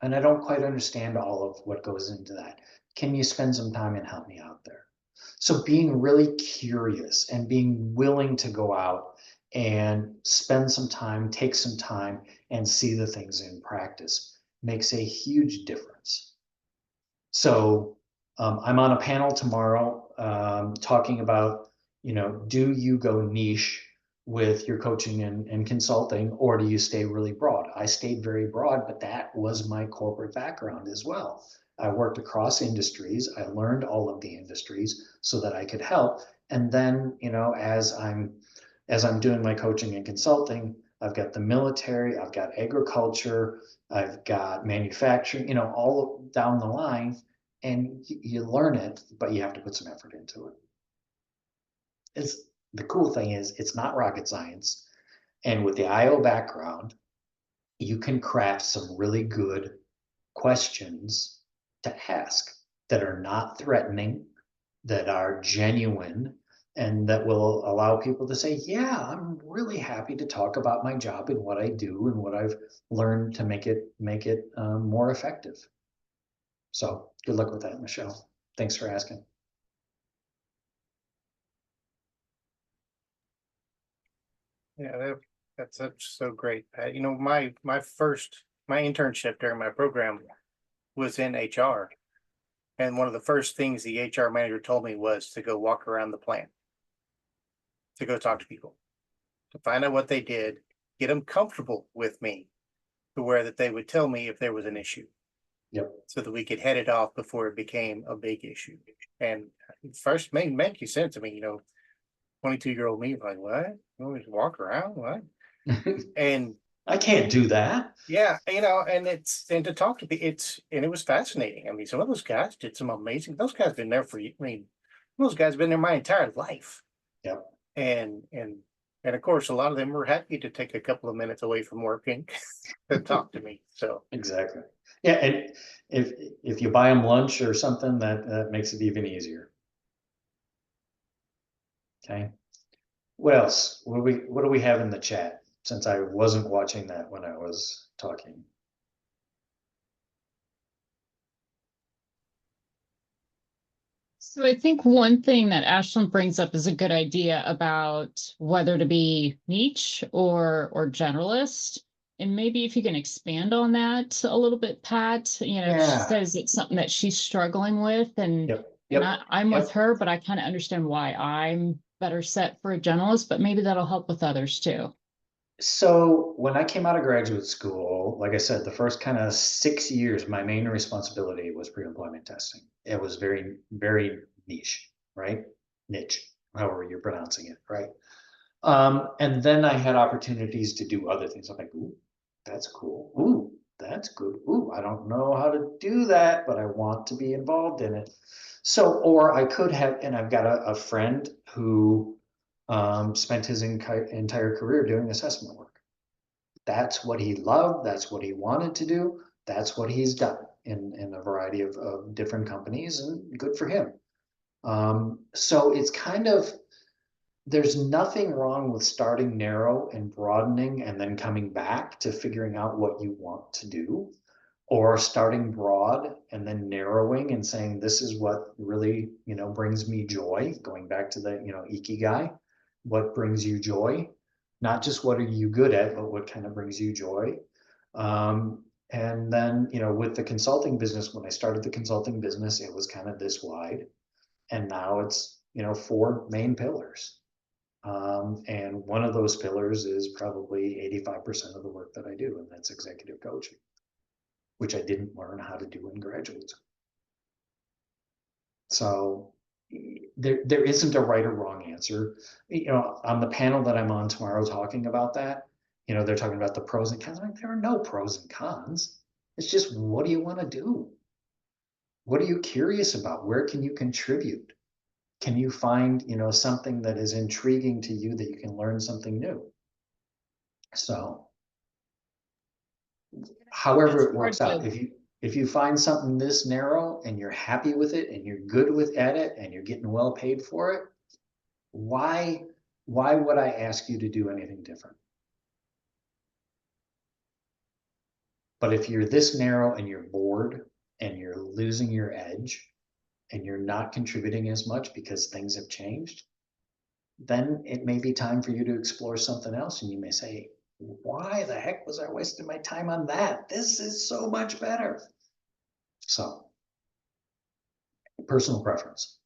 and I don't quite understand all of what goes into that. Can you spend some time and help me out there? So being really curious and being willing to go out and spend some time, take some time, and see the things in practice makes a huge difference. So I'm on a panel tomorrow talking about, do you go niche with your coaching and consulting, or do you stay really broad? I stayed very broad, but that was my corporate background as well. I worked across industries. I learned all of the industries so that I could help. And then, as I'm doing my coaching and consulting, I've got the military, I've got agriculture, I've got manufacturing, all down the line, and you learn it, but you have to put some effort into it. The cool thing is it's not rocket science. And with the IO background, you can craft some really good questions to ask that are not threatening, that are genuine, and that will allow people to say, yeah, I'm really happy to talk about my job and what I do and what I've learned to make it more effective. So good luck with that, Michelle. Thanks for asking. Yeah, that's so great, Pat. My internship during my program was in HR. And one of the first things the HR manager told me was to go walk around the plant, to go talk to people, to find out what they did, get them comfortable with me, to where that they would tell me if there was an issue. Yep. So that we could head it off before it became a big issue. And first made sense to me, 22-year-old me, like, what? You want me to walk around? What? And I can't do that. yeah, and to talk to people, it was fascinating. I mean, some of those guys did some amazing. Those guys been there for, those guys been there my entire life. Yep. And of course, a lot of them were happy to take a couple of minutes away from working to talk to me. So Exactly. Yeah, and if you buy them lunch or something, that makes it even easier. Okay. What else? What do we have in the chat? Since I wasn't watching that when I was talking. So I think one thing that Ashland brings up is a good idea about whether to be niche or generalist. And maybe if you can expand on that a little bit, Pat, she Yeah. says it's something that she's struggling with, and Yep. I'm Yep. with her, but I kind of understand why I'm better set for a generalist, but maybe that'll help with others too. So when I came out of graduate school, like I said, the first kind of 6 years, my main responsibility was pre-employment testing. It was very, very niche, right? Niche, however you're pronouncing it, right? And then I had opportunities to do other things. I'm like, ooh, that's cool. Ooh, that's good. Ooh, I don't know how to do that, but I want to be involved in it. So, or I could have, and I've got a friend who spent his entire career doing assessment work. That's what he loved. That's what he wanted to do. That's what he's done in a variety of different companies, and good for him. So it's kind of, there's nothing wrong with starting narrow and broadening and then coming back to figuring out what you want to do, or starting broad and then narrowing and saying, this is what really, brings me joy. Going back to the, ikigai, what brings you joy? Not just what are you good at, but what kind of brings you joy. And then, with the consulting business, when I started the consulting business, it was kind of this wide. And now it's, 4 main pillars. And one of those pillars is probably 85% of the work that I do, and that's executive coaching. which I didn't learn how to do in graduate school. So there isn't a right or wrong answer. You know, on the panel that I'm on tomorrow talking about that, you know, they're talking about the pros and cons. Like, there are no pros and cons. It's just, what do you want to do? What are you curious about? Where can you contribute? Can you find, you know, something that is intriguing to you that you can learn something new? So, however It's it works hard out, to- if you find something this narrow and you're happy with it and you're good with at it and you're getting well paid for it, why would I ask you to do anything different? But if you're this narrow and you're bored and you're losing your edge and you're not contributing as much because things have changed, then it may be time for you to explore something else. And you may say, why the heck was I wasting my time on that? This is so much better. So, personal preference.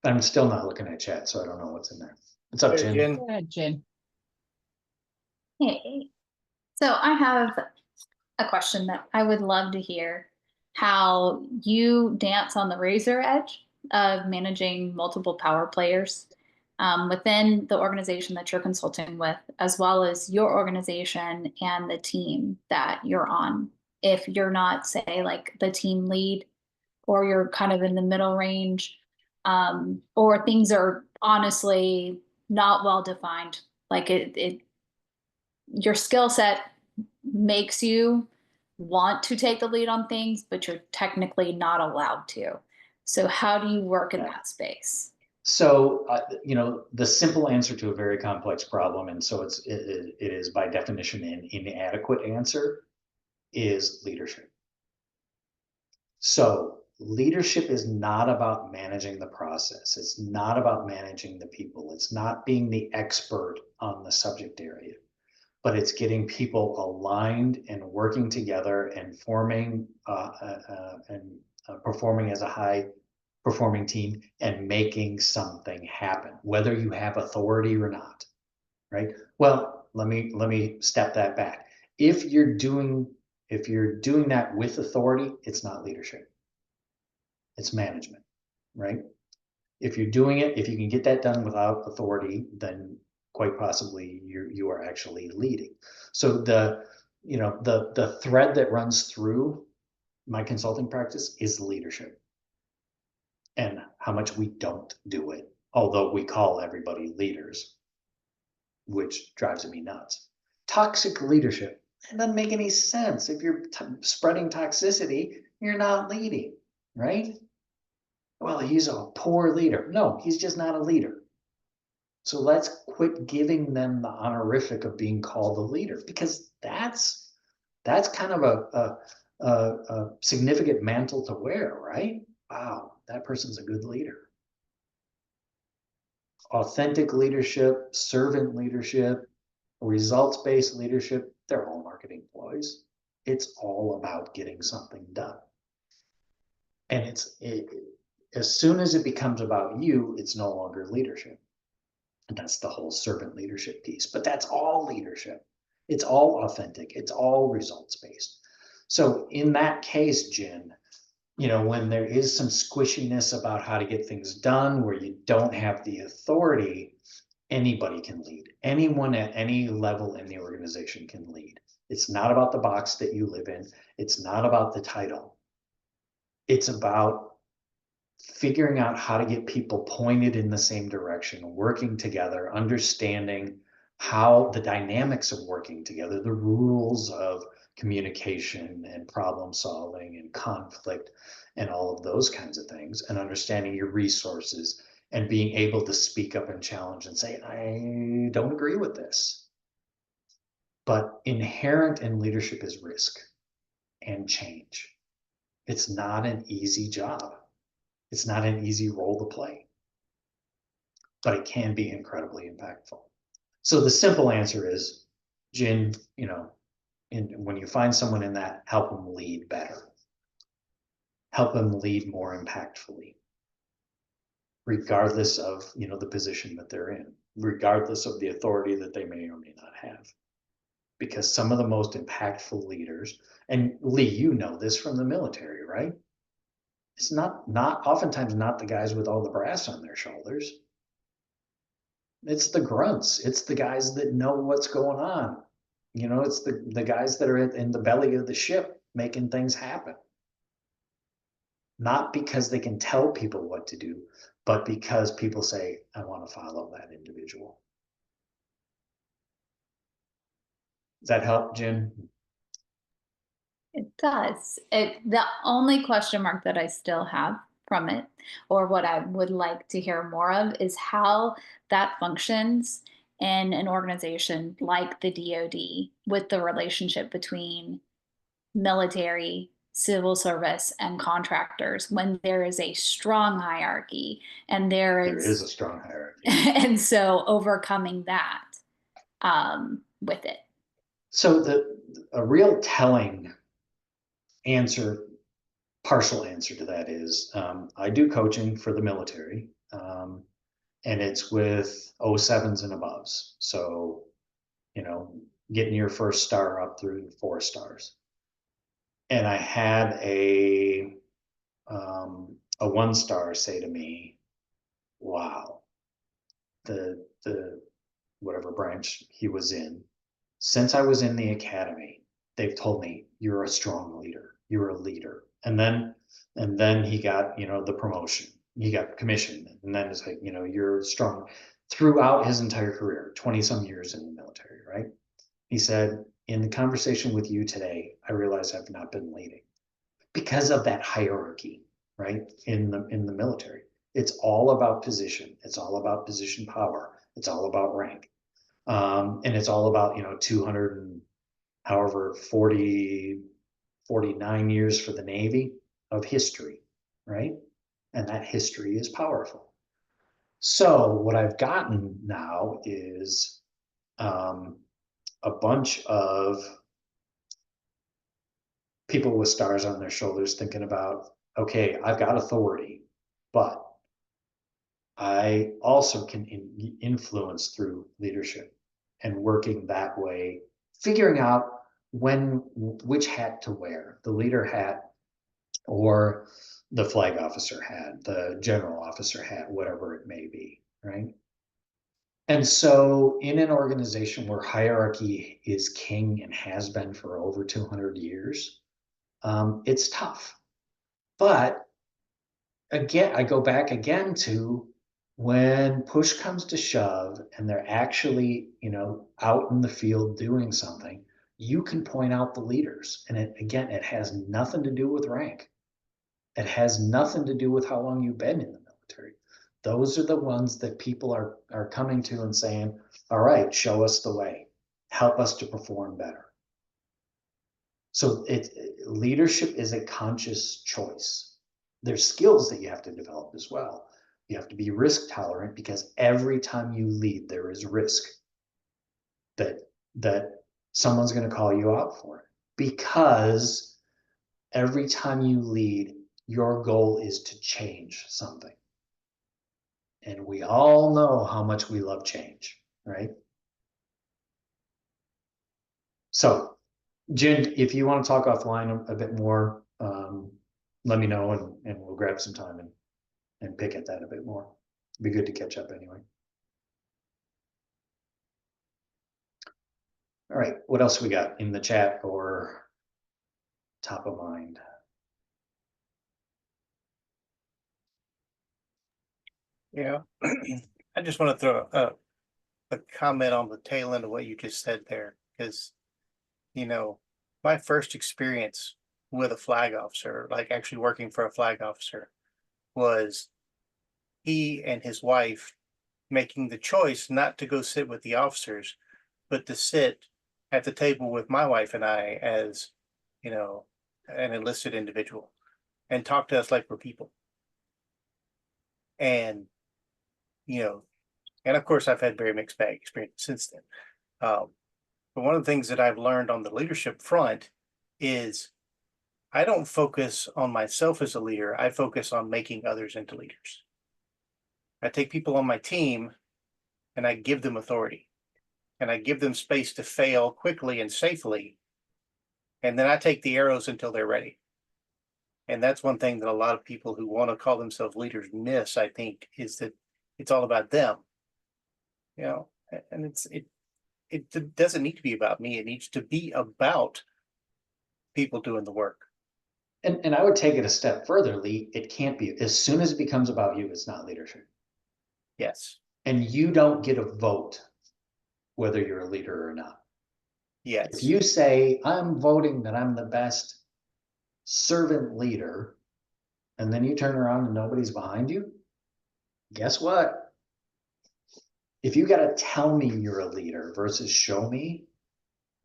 I'm still not looking at chat, so I don't know what's in there. What's up, There, Jen? Jen. Go ahead, Jen. Hey, so I have a question that I would love to hear how you dance on the razor edge of managing multiple power players within the organization that you're consulting with, as well as your organization and the team that you're on. If you're not, say, like the team lead, or you're kind of in the middle range, or things are honestly not well defined, like your skill set makes you want to take the lead on things, but you're technically not allowed to. So how do you work in that space? So, you know, the simple answer to a very complex problem, and so it is by definition an inadequate answer, is leadership. So leadership is not about managing the process. It's not about managing the people. It's not being the expert on the subject area, but it's getting people aligned and working together and forming and performing as a high performing team and making something happen, whether you have authority or not, right? Well, let me step that back. If you're doing that with authority, it's not leadership. It's management, right? If you're doing it, if you can get that done without authority, then quite possibly you are actually leading. So the thread that runs through my consulting practice is leadership and how much we don't do it, although we call everybody leaders, which drives me nuts. Toxic leadership, it doesn't make any sense. If you're spreading toxicity, you're not leading, right? Well, he's a poor leader. No, he's just not a leader. So let's quit giving them the honorific of being called a leader, because that's kind of a significant mantle to wear, right? Wow, that person's a good leader. Authentic leadership, servant leadership, results-based leadership, they're all marketing ploys. It's all about getting something done. And as soon as it becomes about you, it's no longer leadership. And that's the whole servant leadership piece. But that's all leadership. It's all authentic. It's all results-based. So in that case, Jen, you know, when there is some squishiness about how to get things done, where you don't have the authority, anybody can lead. Anyone at any level in the organization can lead. It's not about the box that you live in. It's not about the title. It's about figuring out how to get people pointed in the same direction, working together, understanding how the dynamics of working together, the rules of communication and problem solving and conflict and all of those kinds of things, and understanding your resources and being able to speak up and challenge and say, I don't agree with this. But inherent in leadership is risk and change. It's not an easy job. It's not an easy role to play, but it can be incredibly impactful. So the simple answer is, Jen, you know, when you find someone in that, help them lead better. Help them lead more impactfully. regardless of, the position that they're in, regardless of the authority that they may or may not have. Because some of the most impactful leaders, and Lee, you know this from the military, right? It's not oftentimes not the guys with all the brass on their shoulders. It's the grunts. It's the guys that know what's going on. It's the guys that are in the belly of the ship making things happen. Not because they can tell people what to do, but because people say, I want to follow that individual. Does that help, Jen? It does. The only question mark that I still have from it, or what I would like to hear more of, is how that functions in an organization like the DoD with the relationship between military, civil service, and contractors when there is a strong hierarchy and there is is a strong hierarchy. And so overcoming that with it. So a real telling partial answer to that is, I do coaching for the military, and it's with 07s and aboves. So, getting your first star up through 4 stars. And I had a 1-star say to me, wow, the whatever branch he was in, since I was in the academy, they've told me you're a strong leader, you're a leader. And then he got, the promotion, he got commissioned, and then it's like, you're strong. Throughout his entire career, 20 some years in the military, right? He said, in the conversation with you today, I realize I've not been leading because of that hierarchy, right? In the military, it's all about position. It's all about position power. It's all about rank. And it's all about, 200 and however 49 years for the Navy of history, right? And that history is powerful. So what I've gotten now is a bunch of people with stars on their shoulders thinking about, okay, I've got authority, but I also can influence through leadership and working that way, figuring out which hat to wear, the leader hat or the flag officer hat, the general officer hat, whatever it may be, right? And so in an organization where hierarchy is king and has been for over 200 years, it's tough. But again, I go back again to when push comes to shove and they're actually, out in the field doing something, you can point out the leaders. And it has nothing to do with rank. It has nothing to do with how long you've been in the military. Those are the ones that people are coming to and saying, all right, show us the way, help us to perform better. So leadership is a conscious choice. There's skills that you have to develop as well. You have to be risk tolerant because every time you lead, there is risk that someone's going to call you out for it. Because every time you lead, your goal is to change something. And we all know how much we love change, right? So, Jen, if you want to talk offline a bit more, let me know and we'll grab some time and pick at that a bit more. It'd be good to catch up anyway. All right, what else we got in the chat or top of mind? Yeah, I just want to throw a comment on the tail end of what you just said there, because, my first experience with a flag officer, like actually working for a flag officer, was he and his wife making the choice not to go sit with the officers, but to sit at the table with my wife and I as, an enlisted individual and talk to us like we're people. And, and of course I've had very mixed bag experience since then. But one of the things that I've learned on the leadership front is I don't focus on myself as a leader. I focus on making others into leaders. I take people on my team and I give them authority. And I give them space to fail quickly and safely. And then I take the arrows until they're ready. And that's one thing that a lot of people who want to call themselves leaders miss, I think, is that it's all about them. You know, and it doesn't need to be about me. It needs to be about people doing the work. And I would take it a step further, Lee. It can't be. As soon as it becomes about you, it's not leadership. Yes. And you don't get a vote whether you're a leader or not. Yes. If you say, I'm voting that I'm the best servant leader, and then you turn around and nobody's behind you, guess what? If you got to tell me you're a leader versus show me,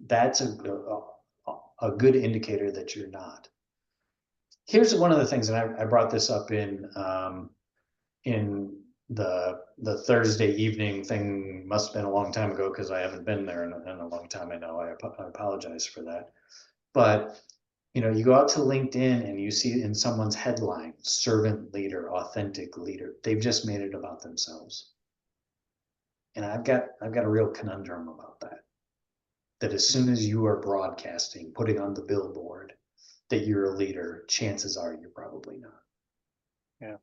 that's a good indicator that you're not. Here's one of the things, and I brought this up in the Thursday evening thing. Must have been a long time ago because I haven't been there in a long time. I know. I apologize for that. But you know, you go out to LinkedIn and you see in someone's headline, servant leader, authentic leader. They've just made it about themselves. And I've got a real conundrum about that. That as soon as you are broadcasting, putting on the billboard that you're a leader, chances are you're probably not. Yeah.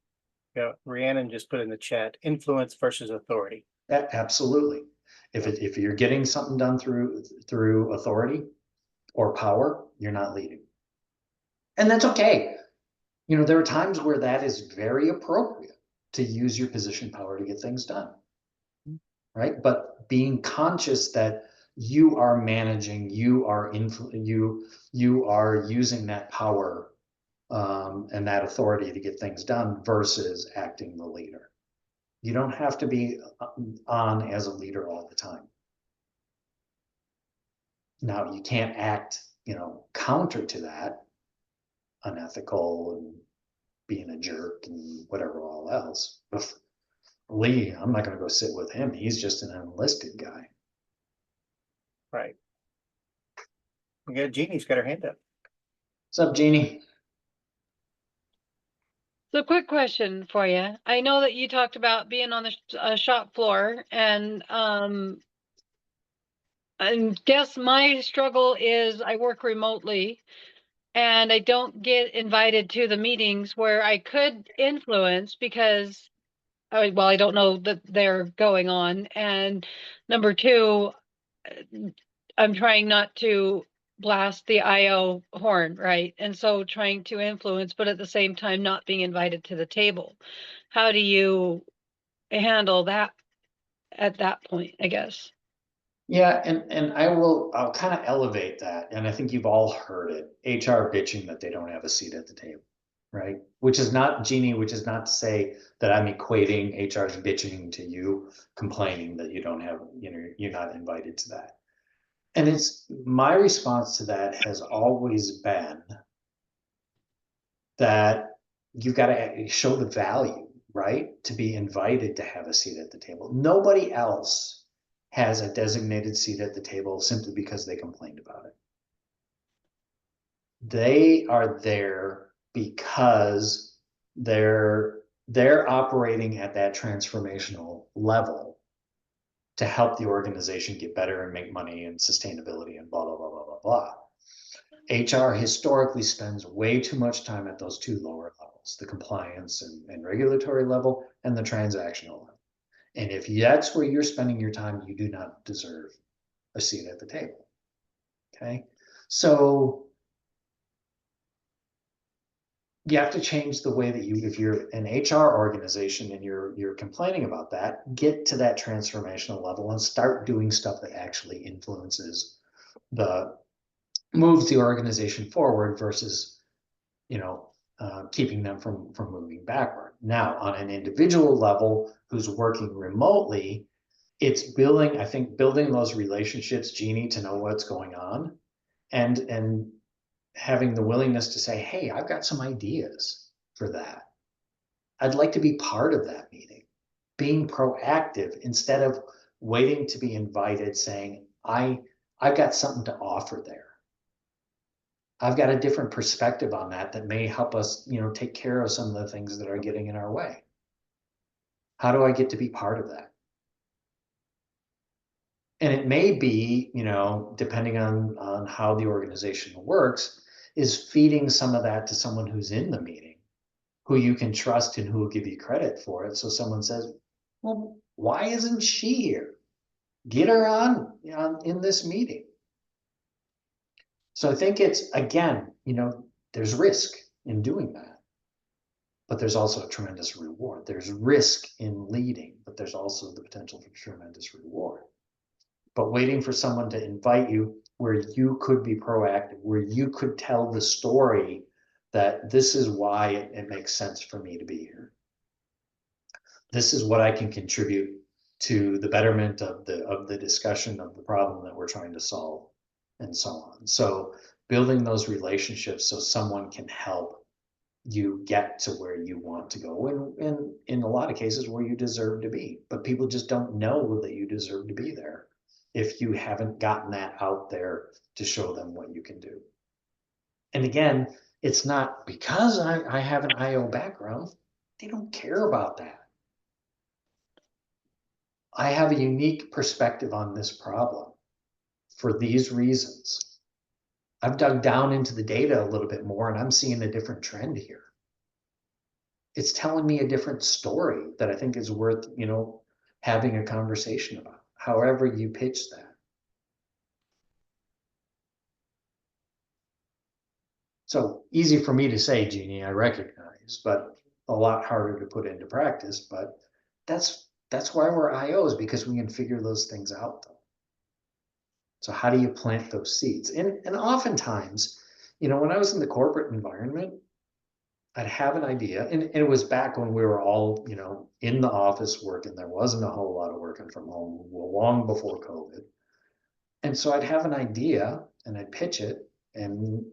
Yeah. Rhiannon just put in the chat, influence versus authority. Absolutely. If you're getting something done through authority or power, you're not leading. And that's okay. You know, there are times where that is very appropriate to use your position power to get things done. Right? But being conscious that you are managing, you are using that power and that authority to get things done versus acting the leader. You don't have to be on as a leader all the time. Now you can't act, you know, counter to that, unethical and being a jerk and whatever all else. Lee, I'm not going to go sit with him. He's just an enlisted guy. Right. Yeah, Jeannie's got her hand up. What's up, Jeannie? So quick question for you. I know that you talked about being on the shop floor and guess my struggle is I work remotely and I don't get invited to the meetings where I could influence because well, I don't know that they're going on. And number two, I'm trying not to blast the IO horn, right? And so trying to influence, but at the same time not being invited to the table. How do you handle that at that point, I guess? Yeah, and I'll kind of elevate that. And I think you've all heard it. HR bitching that they don't have a seat at the table, right? Which is not, Jeannie, which is not to say that I'm equating HR's bitching to you complaining that you don't have, you know, you're not invited to that. And it's my response to that has always been that you've got to show the value, right? To be invited to have a seat at the table. Nobody else has a designated seat at the table simply because they complained about it. They are there because they're operating at that transformational level to help the organization get better and make money and sustainability and blah, blah, blah, blah, blah, blah. HR historically spends way too much time at those two lower levels, the compliance and regulatory level and the transactional level. And if that's where you're spending your time, you do not deserve a seat at the table. Okay. So you have to change the way that if you're an HR organization and you're complaining about that, get to that transformational level and start doing stuff that actually influences moves the organization forward versus, you know, keeping them from moving backward. Now, on an individual level who's working remotely, it's building those relationships, Jeannie, to know what's going on and having the willingness to say, hey, I've got some ideas for that. I'd like to be part of that meeting. Being proactive instead of waiting to be invited, saying, I've got something to offer there. I've got a different perspective on that may help us, you know, take care of some of the things that are getting in our way. How do I get to be part of that? And it may be, depending on how the organization works, is feeding some of that to someone who's in the meeting, who you can trust and who will give you credit for it. So someone says, well, why isn't she here? Get her on in this meeting. So I think it's, again, there's risk in doing that, but there's also a tremendous reward. There's risk in leading, but there's also the potential for tremendous reward. But waiting for someone to invite you where you could be proactive, where you could tell the story that this is why it makes sense for me to be here. This is what I can contribute to the betterment of the discussion of the problem that we're trying to solve, and so on. So building those relationships so someone can help you get to where you want to go, and in a lot of cases where you deserve to be, but people just don't know that you deserve to be there if you haven't gotten that out there to show them what you can do. And again, it's not because I have an IO background, they don't care about that. I have a unique perspective on this problem for these reasons. I've dug down into the data a little bit more and I'm seeing a different trend here. It's telling me a different story that I think is worth, having a conversation about, however you pitch that. So easy for me to say, Jeannie, I recognize, but a lot harder to put into practice. But that's why we're IOs, because we can figure those things out though. So how do you plant those seeds? And oftentimes, when I was in the corporate environment, I'd have an idea, and it was back when we were all, in the office working. There wasn't a whole lot of working from home, long before COVID. And so I'd have an idea and I'd pitch it and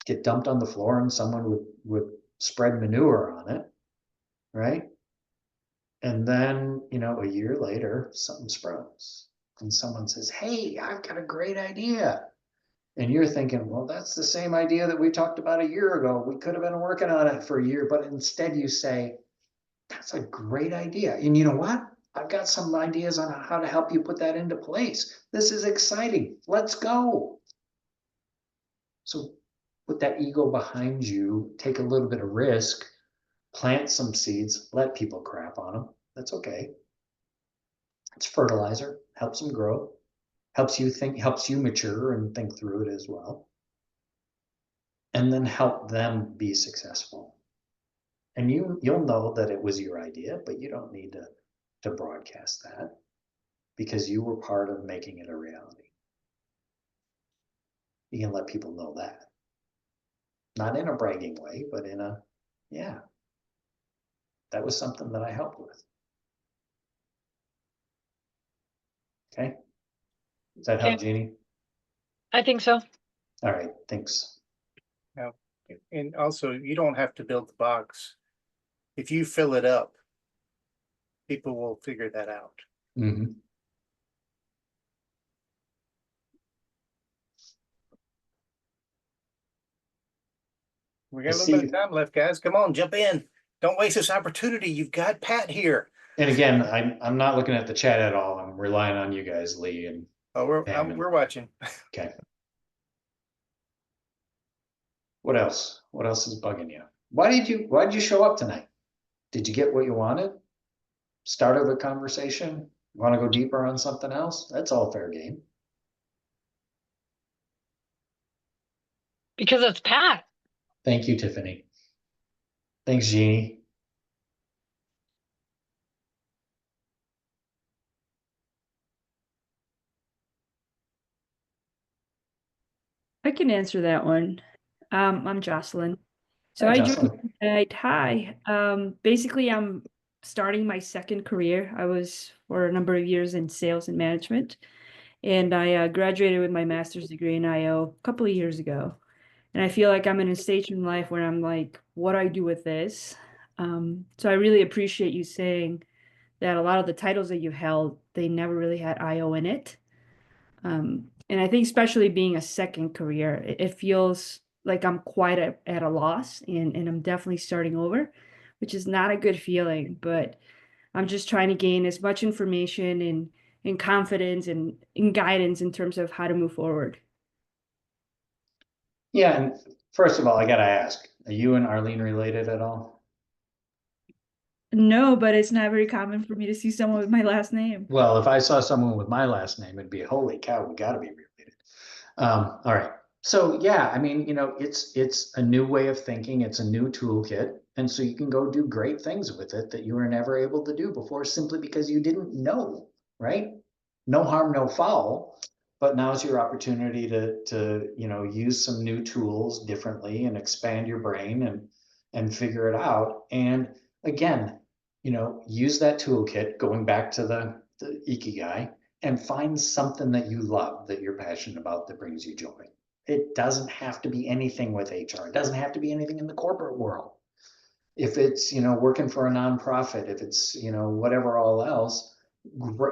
get dumped on the floor, and someone would spread manure on it, right? And then, a year later, something sprouts and someone says, hey, I've got a great idea. And you're thinking, well, that's the same idea that we talked about a year ago. We could have been working on it for a year, but instead you say, that's a great idea. And you know what? I've got some ideas on how to help you put that into place. This is exciting. Let's go. So put that ego behind you, take a little bit of risk, plant some seeds, let people crap on them. That's okay. It's fertilizer, helps them grow, helps you think, helps you mature and think through it as well. And then help them be successful. And you'll know that it was your idea, but you don't need to broadcast that because you were part of making it a reality. You can let people know that. Not in a bragging way, but in a, yeah, that was something that I helped with. Okay. Does that help, Okay. Jeannie? I think so. All right, thanks. And also, you don't have to build the box. If you fill it up, people will figure that out. Mm-hmm. We got a little bit of time left, guys. Come on, jump in. Don't waste this opportunity. You've got Pat here. And again, I'm not looking at the chat at all. I'm relying on you guys, Lee and Oh, Pam. we're watching. Okay. What else? What else is bugging you? Why did you show up tonight? Did you get what you wanted? Start of a conversation? Want to go deeper on something else? That's all fair game. Because it's Pat. Thank you, Tiffany. Thanks, Jeannie. I can answer that one. I'm Jocelyn. So Hi, I Jocelyn. joined tonight. Hi. Basically, I'm starting my second career. I was for a number of years in sales and management, and I graduated with my master's degree in IO a couple of years ago. And I feel like I'm in a stage in life where I'm like, what do I do with this? So I really appreciate you saying that a lot of the titles that you held, they never really had IO in it. And I think especially being a second career, it feels like I'm quite at a loss and I'm definitely starting over, which is not a good feeling. But I'm just trying to gain as much information and confidence and guidance in terms of how to move forward. Yeah, and first of all, I gotta ask, are you and Arlene related at all? No, but it's not very common for me to see someone with my last name. Well, if I saw someone with my last name, it'd be, holy cow, we gotta be related. All right. So yeah, I mean, it's a new way of thinking. It's a new toolkit. And so you can go do great things with it that you were never able to do before simply because you didn't know, right? No harm, no foul. But now's your opportunity to use some new tools differently and expand your brain and figure it out. And again, use that toolkit, going back to the Ikigai, and find something that you love, that you're passionate about, that brings you joy. It doesn't have to be anything with HR. It doesn't have to be anything in the corporate world. If it's, working for a nonprofit, if it's, whatever all else,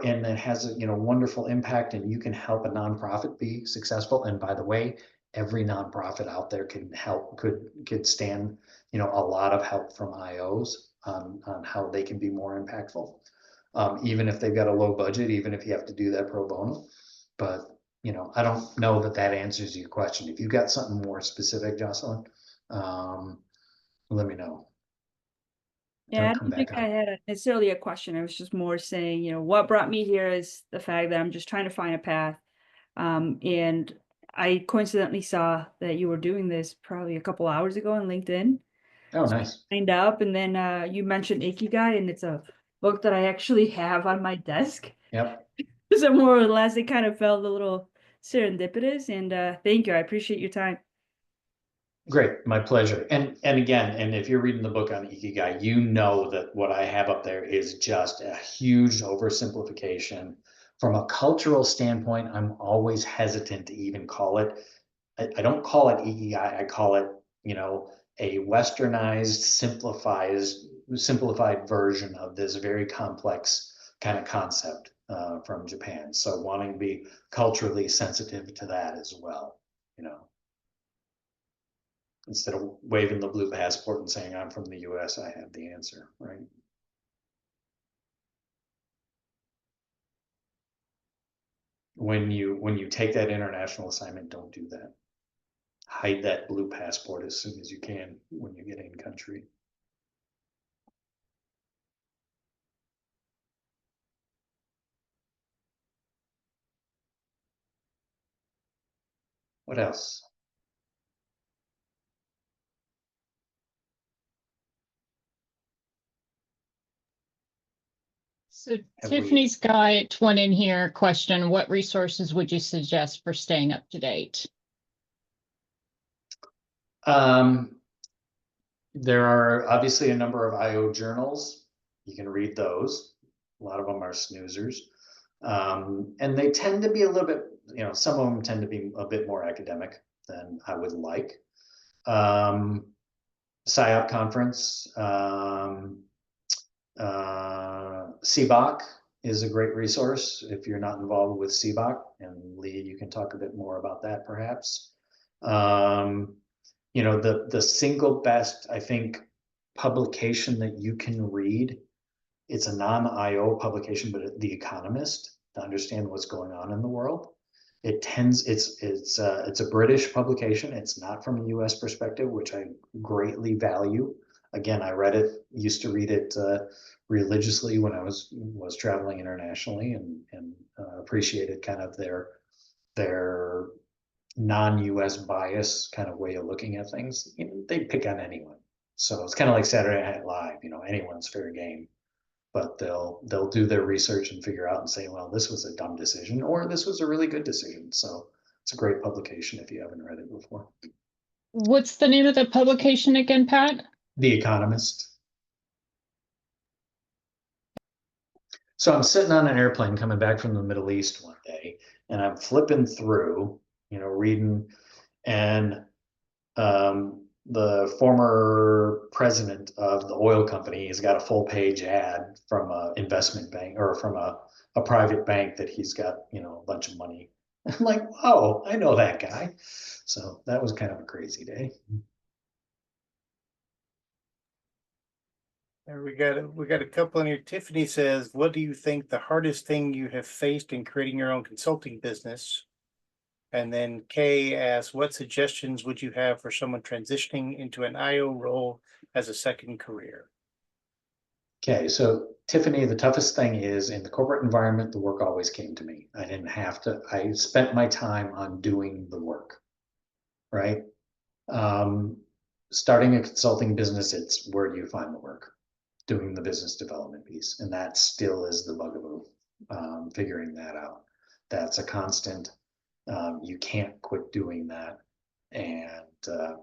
and it has a, wonderful impact and you can help a nonprofit be successful. And by the way, every nonprofit out there can help, could stand, a lot of help from IOs on how they can be more impactful. Even if they've got a low budget, even if you have to do that pro bono. But, I don't know that that answers your question. If you've got something more specific, Jocelyn, let me know. Yeah, I Come don't think back I on. had necessarily a question. I was just more saying, what brought me here is the fact that I'm just trying to find a path. And I coincidentally saw that you were doing this probably a couple hours ago on LinkedIn. Oh, So I nice. signed up, and then you mentioned Ikigai, and it's a book that I actually have on my desk. Yep. So more or less, it kind of felt a little serendipitous. And thank you. I appreciate your time. Great, my pleasure. And again, and if you're reading the book on Ikigai, you know that what I have up there is just a huge oversimplification. From a cultural standpoint, I'm always hesitant to even call it. I don't call it Ikigai. I call it, a westernized, simplified version of this very complex kind of concept from Japan. So wanting to be culturally sensitive to that as well, instead of waving the blue passport and saying I'm from the US, I have the answer, right? When you take that international assignment, don't do that. Hide that blue passport as soon as you can when you get in country. What else? So Have we- Tiffany's got one in here. Question: what resources would you suggest for staying up to date? There are obviously a number of IO journals. You can read those. A lot of them are snoozers. And they tend to be a little bit, some of them tend to be a bit more academic than I would like. PSYOP conference, CBOC is a great resource if you're not involved with CBOC. And Lee, you can talk a bit more about that perhaps. The single best, I think, publication that you can read, it's a non-IO publication, but The Economist, to understand what's going on in the world. It's a British publication. It's not from a US perspective, which I greatly value. Again, I used to read it religiously when I was traveling internationally, and appreciated kind of their non-US bias kind of way of looking at things. They pick on anyone. So it's kind of like Saturday Night Live, anyone's fair game. But they'll do their research and figure out and say, well, this was a dumb decision, or this was a really good decision. So it's a great publication if you haven't read it before. What's the name of the publication again, Pat? The Economist. So I'm sitting on an airplane coming back from the Middle East one day, and I'm flipping through, reading, and the former president of the oil company has got a full page ad from an investment bank, or from a private bank, that he's got, a bunch of money. I'm like, oh, I know that guy. So that was kind of a crazy day. And we got a couple in here. Tiffany says, what do you think the hardest thing you have faced in creating your own consulting business? And then Kay asks, what suggestions would you have for someone transitioning into an IO role as a second career? Okay, so Tiffany, the toughest thing is in the corporate environment, the work always came to me. I didn't have to, I spent my time on doing the work, right? Um, Starting a consulting business, it's where do you find the work? Doing the business development piece. And that still is the bugaboo, figuring that out. That's a constant. You can't quit doing that. And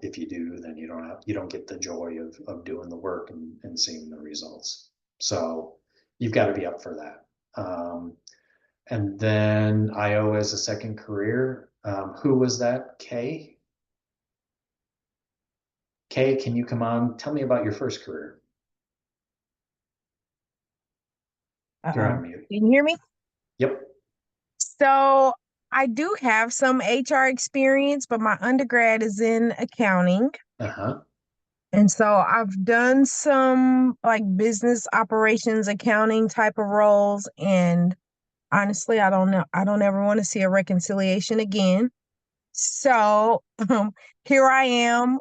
if you do, then you don't get the joy of doing the work and seeing the results. So you've got to be up for that. And then IO as a second career. Who was that? Kay? Kay, can you come on? Tell me about your first career. You're on mute. Can you hear me? Yep. So I do have some HR experience, but my undergrad is in accounting. Uh-huh. And so I've done some like business operations accounting type of roles. And honestly, I don't know. I don't ever want to see a reconciliation again. So here I am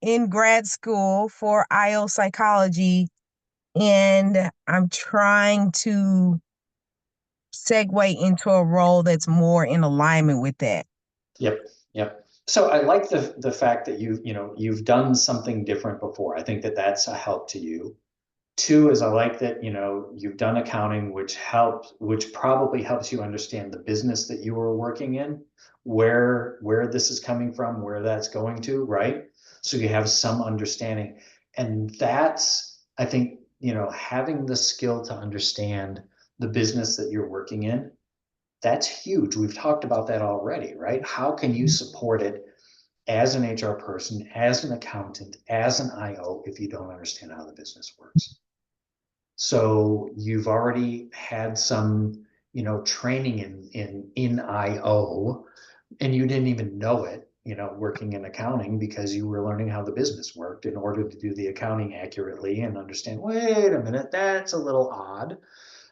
in grad school for IO psychology, and I'm trying to segue into a role that's more in alignment with that. Yep. Yep. So I like the fact that you've done something different before. I think that that's a help to you. Two is I like that, you've done accounting, which probably helps you understand the business that you were working in, where this is coming from, where that's going to, right? So you have some understanding. And that's, I think, having the skill to understand the business that you're working in, that's huge. We've talked about that already, right? How can you support it as an HR person, as an accountant, as an IO, if you don't understand how the business works? So you've already had some, training in IO, and you didn't even know it, working in accounting because you were learning how the business worked in order to do the accounting accurately and understand, wait a minute, that's a little odd.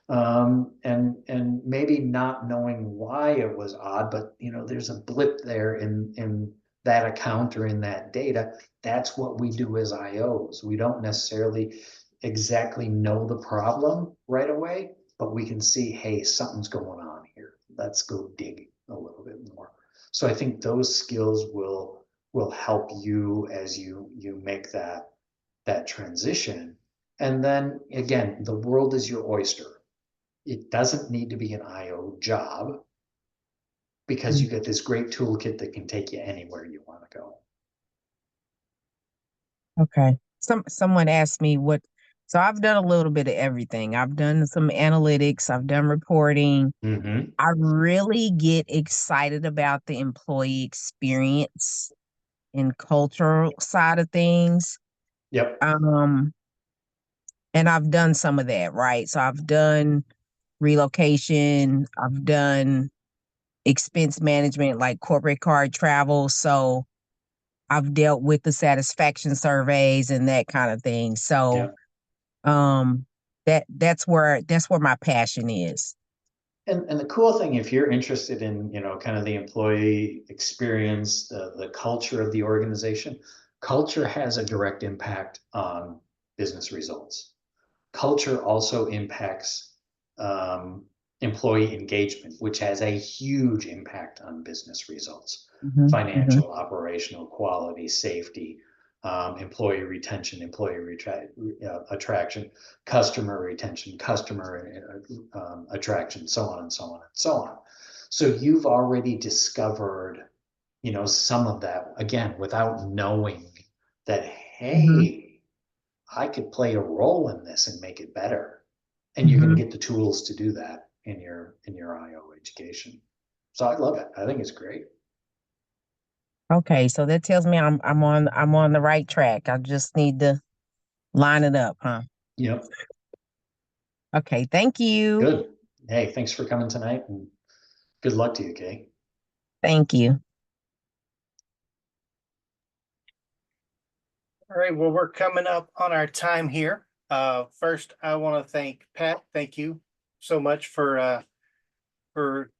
And maybe not knowing why it was odd, but there's a blip there in that account or in that data. That's what we do as IOs. We don't necessarily exactly know the problem right away, but we can see, hey, something's going on here. Let's go dig a little bit more. So I think those skills will help you as you make that transition. And then again, the world is your oyster. It doesn't need to be an IO job because you get this great toolkit that can take you anywhere you want to go. Okay. Someone asked me so I've done a little bit of everything. I've done some analytics, I've done reporting. Mm-hmm. I really get excited about the employee experience and cultural side of things. Yep. And I've done some of that, right? So I've done relocation, I've done expense management like corporate card travel. So I've dealt with the satisfaction surveys and that kind of thing. So that's where my passion is. And the cool thing, if you're interested in, kind of the employee experience, the culture of the organization, culture has a direct impact on business results. Culture also impacts employee engagement, which has a huge impact on business results, financial, operational, quality, safety, employee retention, attraction, customer retention, customer attraction, so on and so on and so on. So you've already discovered, some of that, again, without knowing that, hey, I could play a role in this and make it better. And you're going to get the tools to do that in your IO education. So I love it. I think it's great. Okay, so that tells me I'm on the right track. I just need to line it up, huh? Yep. Okay, thank you. Good. Hey, thanks for coming tonight, and good luck to you, Kay. Thank you. All right, well, we're coming up on our time here. First, I want to thank Pat. Thank you so much for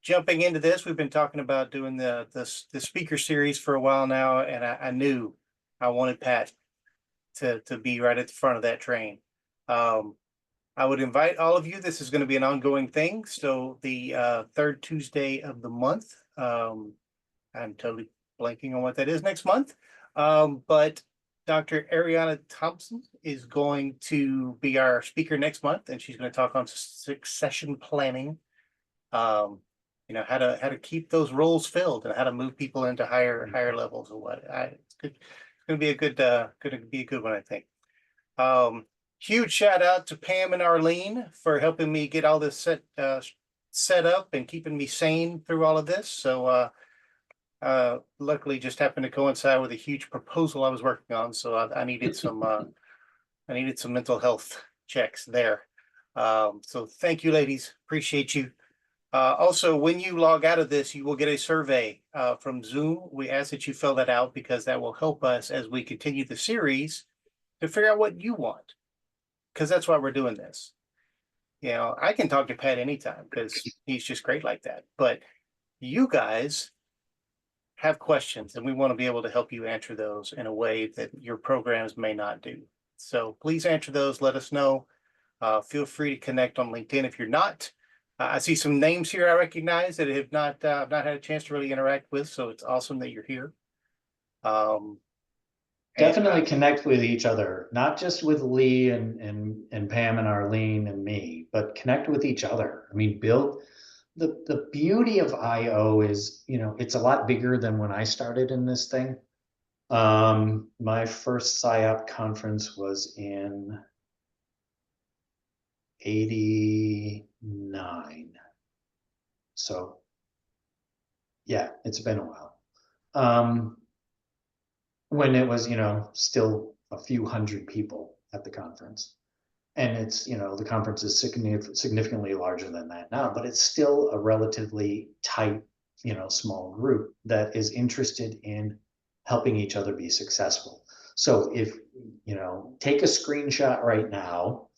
jumping into this. We've been talking about doing the speaker series for a while now, and I knew I wanted Pat to be right at the front of that train. I would invite all of you. This is going to be an ongoing thing. So the third Tuesday of the month. I'm totally blanking on what that is next month. But Dr. Ariana Thompson is going to be our speaker next month, and she's going to talk on succession planning. You know, how to keep those roles filled and how to move people into higher levels or what. It's good. It's going to be a good one, I think. Huge shout out to Pam and Arlene for helping me get all this set up and keeping me sane through all of this. So luckily just happened to coincide with a huge proposal I was working on. So I needed some mental health checks there. So thank you, ladies. Appreciate you. Also, when you log out of this, you will get a survey from Zoom. We ask that you fill that out because that will help us as we continue the series to figure out what you want. Because that's why we're doing this. You know, I can talk to Pat anytime because he's just great like that. But you guys have questions, and we want to be able to help you answer those in a way that your programs may not do. So please answer those. Let us know. Feel free to connect on LinkedIn if you're not. I see some names here I recognize that have not had a chance to really interact with. So it's awesome that you're here. Definitely connect with each other, not just with Lee and Pam and Arlene and me, but connect with each other. I mean, build the beauty of IO is, you know, it's a lot bigger than when I started in this thing. My first PSYOP conference was in 89. So yeah, it's been a while. When it was, you know, still a few hundred people at the conference. And it's, you know, the conference is significantly larger than that now, but it's still a relatively tight, you know, small group that is interested in helping each other be successful. So if, you know, take a screenshot right now,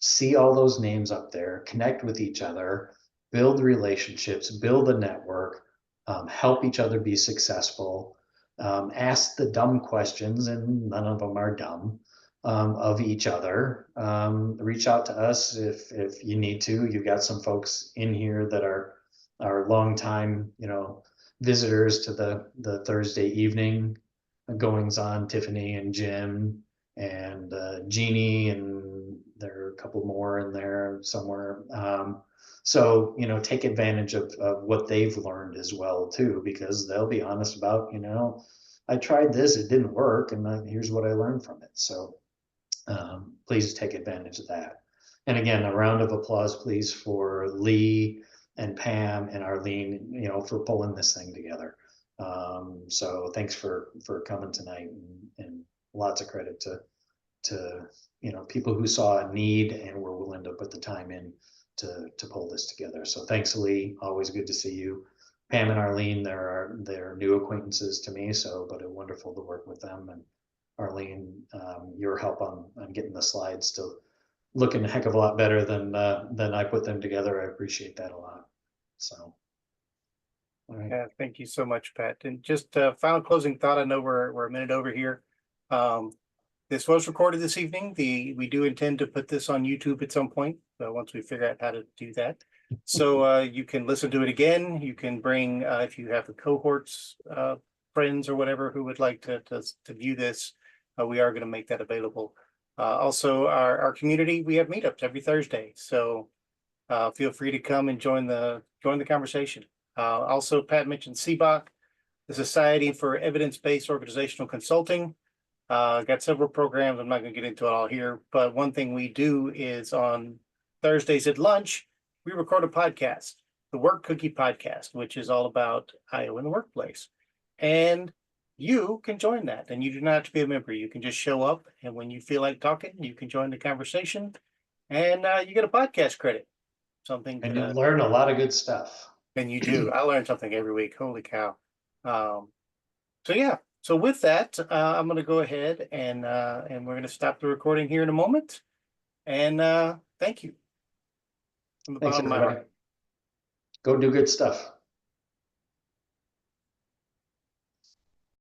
see all those names up there, connect with each other, build relationships, build a network, help each other be successful. Ask the dumb questions, and none of them are dumb, of each other. Reach out to us if you need to. You've got some folks in here that are longtime, you know, visitors to the Thursday evening goings on. Tiffany and Jim and Jeannie, and there are a couple more in there somewhere. So, you know, take advantage of what they've learned as well, too, because they'll be honest about, you know, I tried this, it didn't work, and here's what I learned from it. So please take advantage of that. And again, a round of applause, please, for Lee and Pam and Arlene, you know, for pulling this thing together. So thanks for coming tonight, and lots of credit to you know, people who saw a need and were willing to put the time in to pull this together. So thanks, Lee. Always good to see you. Pam and Arlene, they're new acquaintances to me, so but it's wonderful to work with them. And Arlene, your help on getting the slides still looking a heck of a lot better than I put them together. I appreciate that a lot. So, all right. Yeah, thank you so much, Pat. And just final closing thought. I know we're a minute over here. This was recorded this evening. We do intend to put this on YouTube at some point, once we figure out how to do that. So you can listen to it again. You can bring, if you have the cohorts, friends or whatever who would like to view this, we are going to make that available. Also, our community, we have meetups every Thursday. So feel free to come and join the conversation. Also, Pat mentioned CBOC, the Society for Evidence-Based Organizational Consulting. Got several programs. I'm not going to get into it all here, but one thing we do is on Thursdays at lunch, we record a podcast, the Work Cookie Podcast, which is all about IO in the workplace. And you can join that, and you do not have to be a member. You can just show up, and when you feel like talking, you can join the conversation, and you get a podcast credit. Something, and you learn a lot of good stuff. And you do. I learn something every week. Holy cow! So yeah. So with that, I'm going to go ahead and we're going to stop the recording here in a moment. And thank you. From the Thanks, bottom of my everybody. heart. Go do good stuff.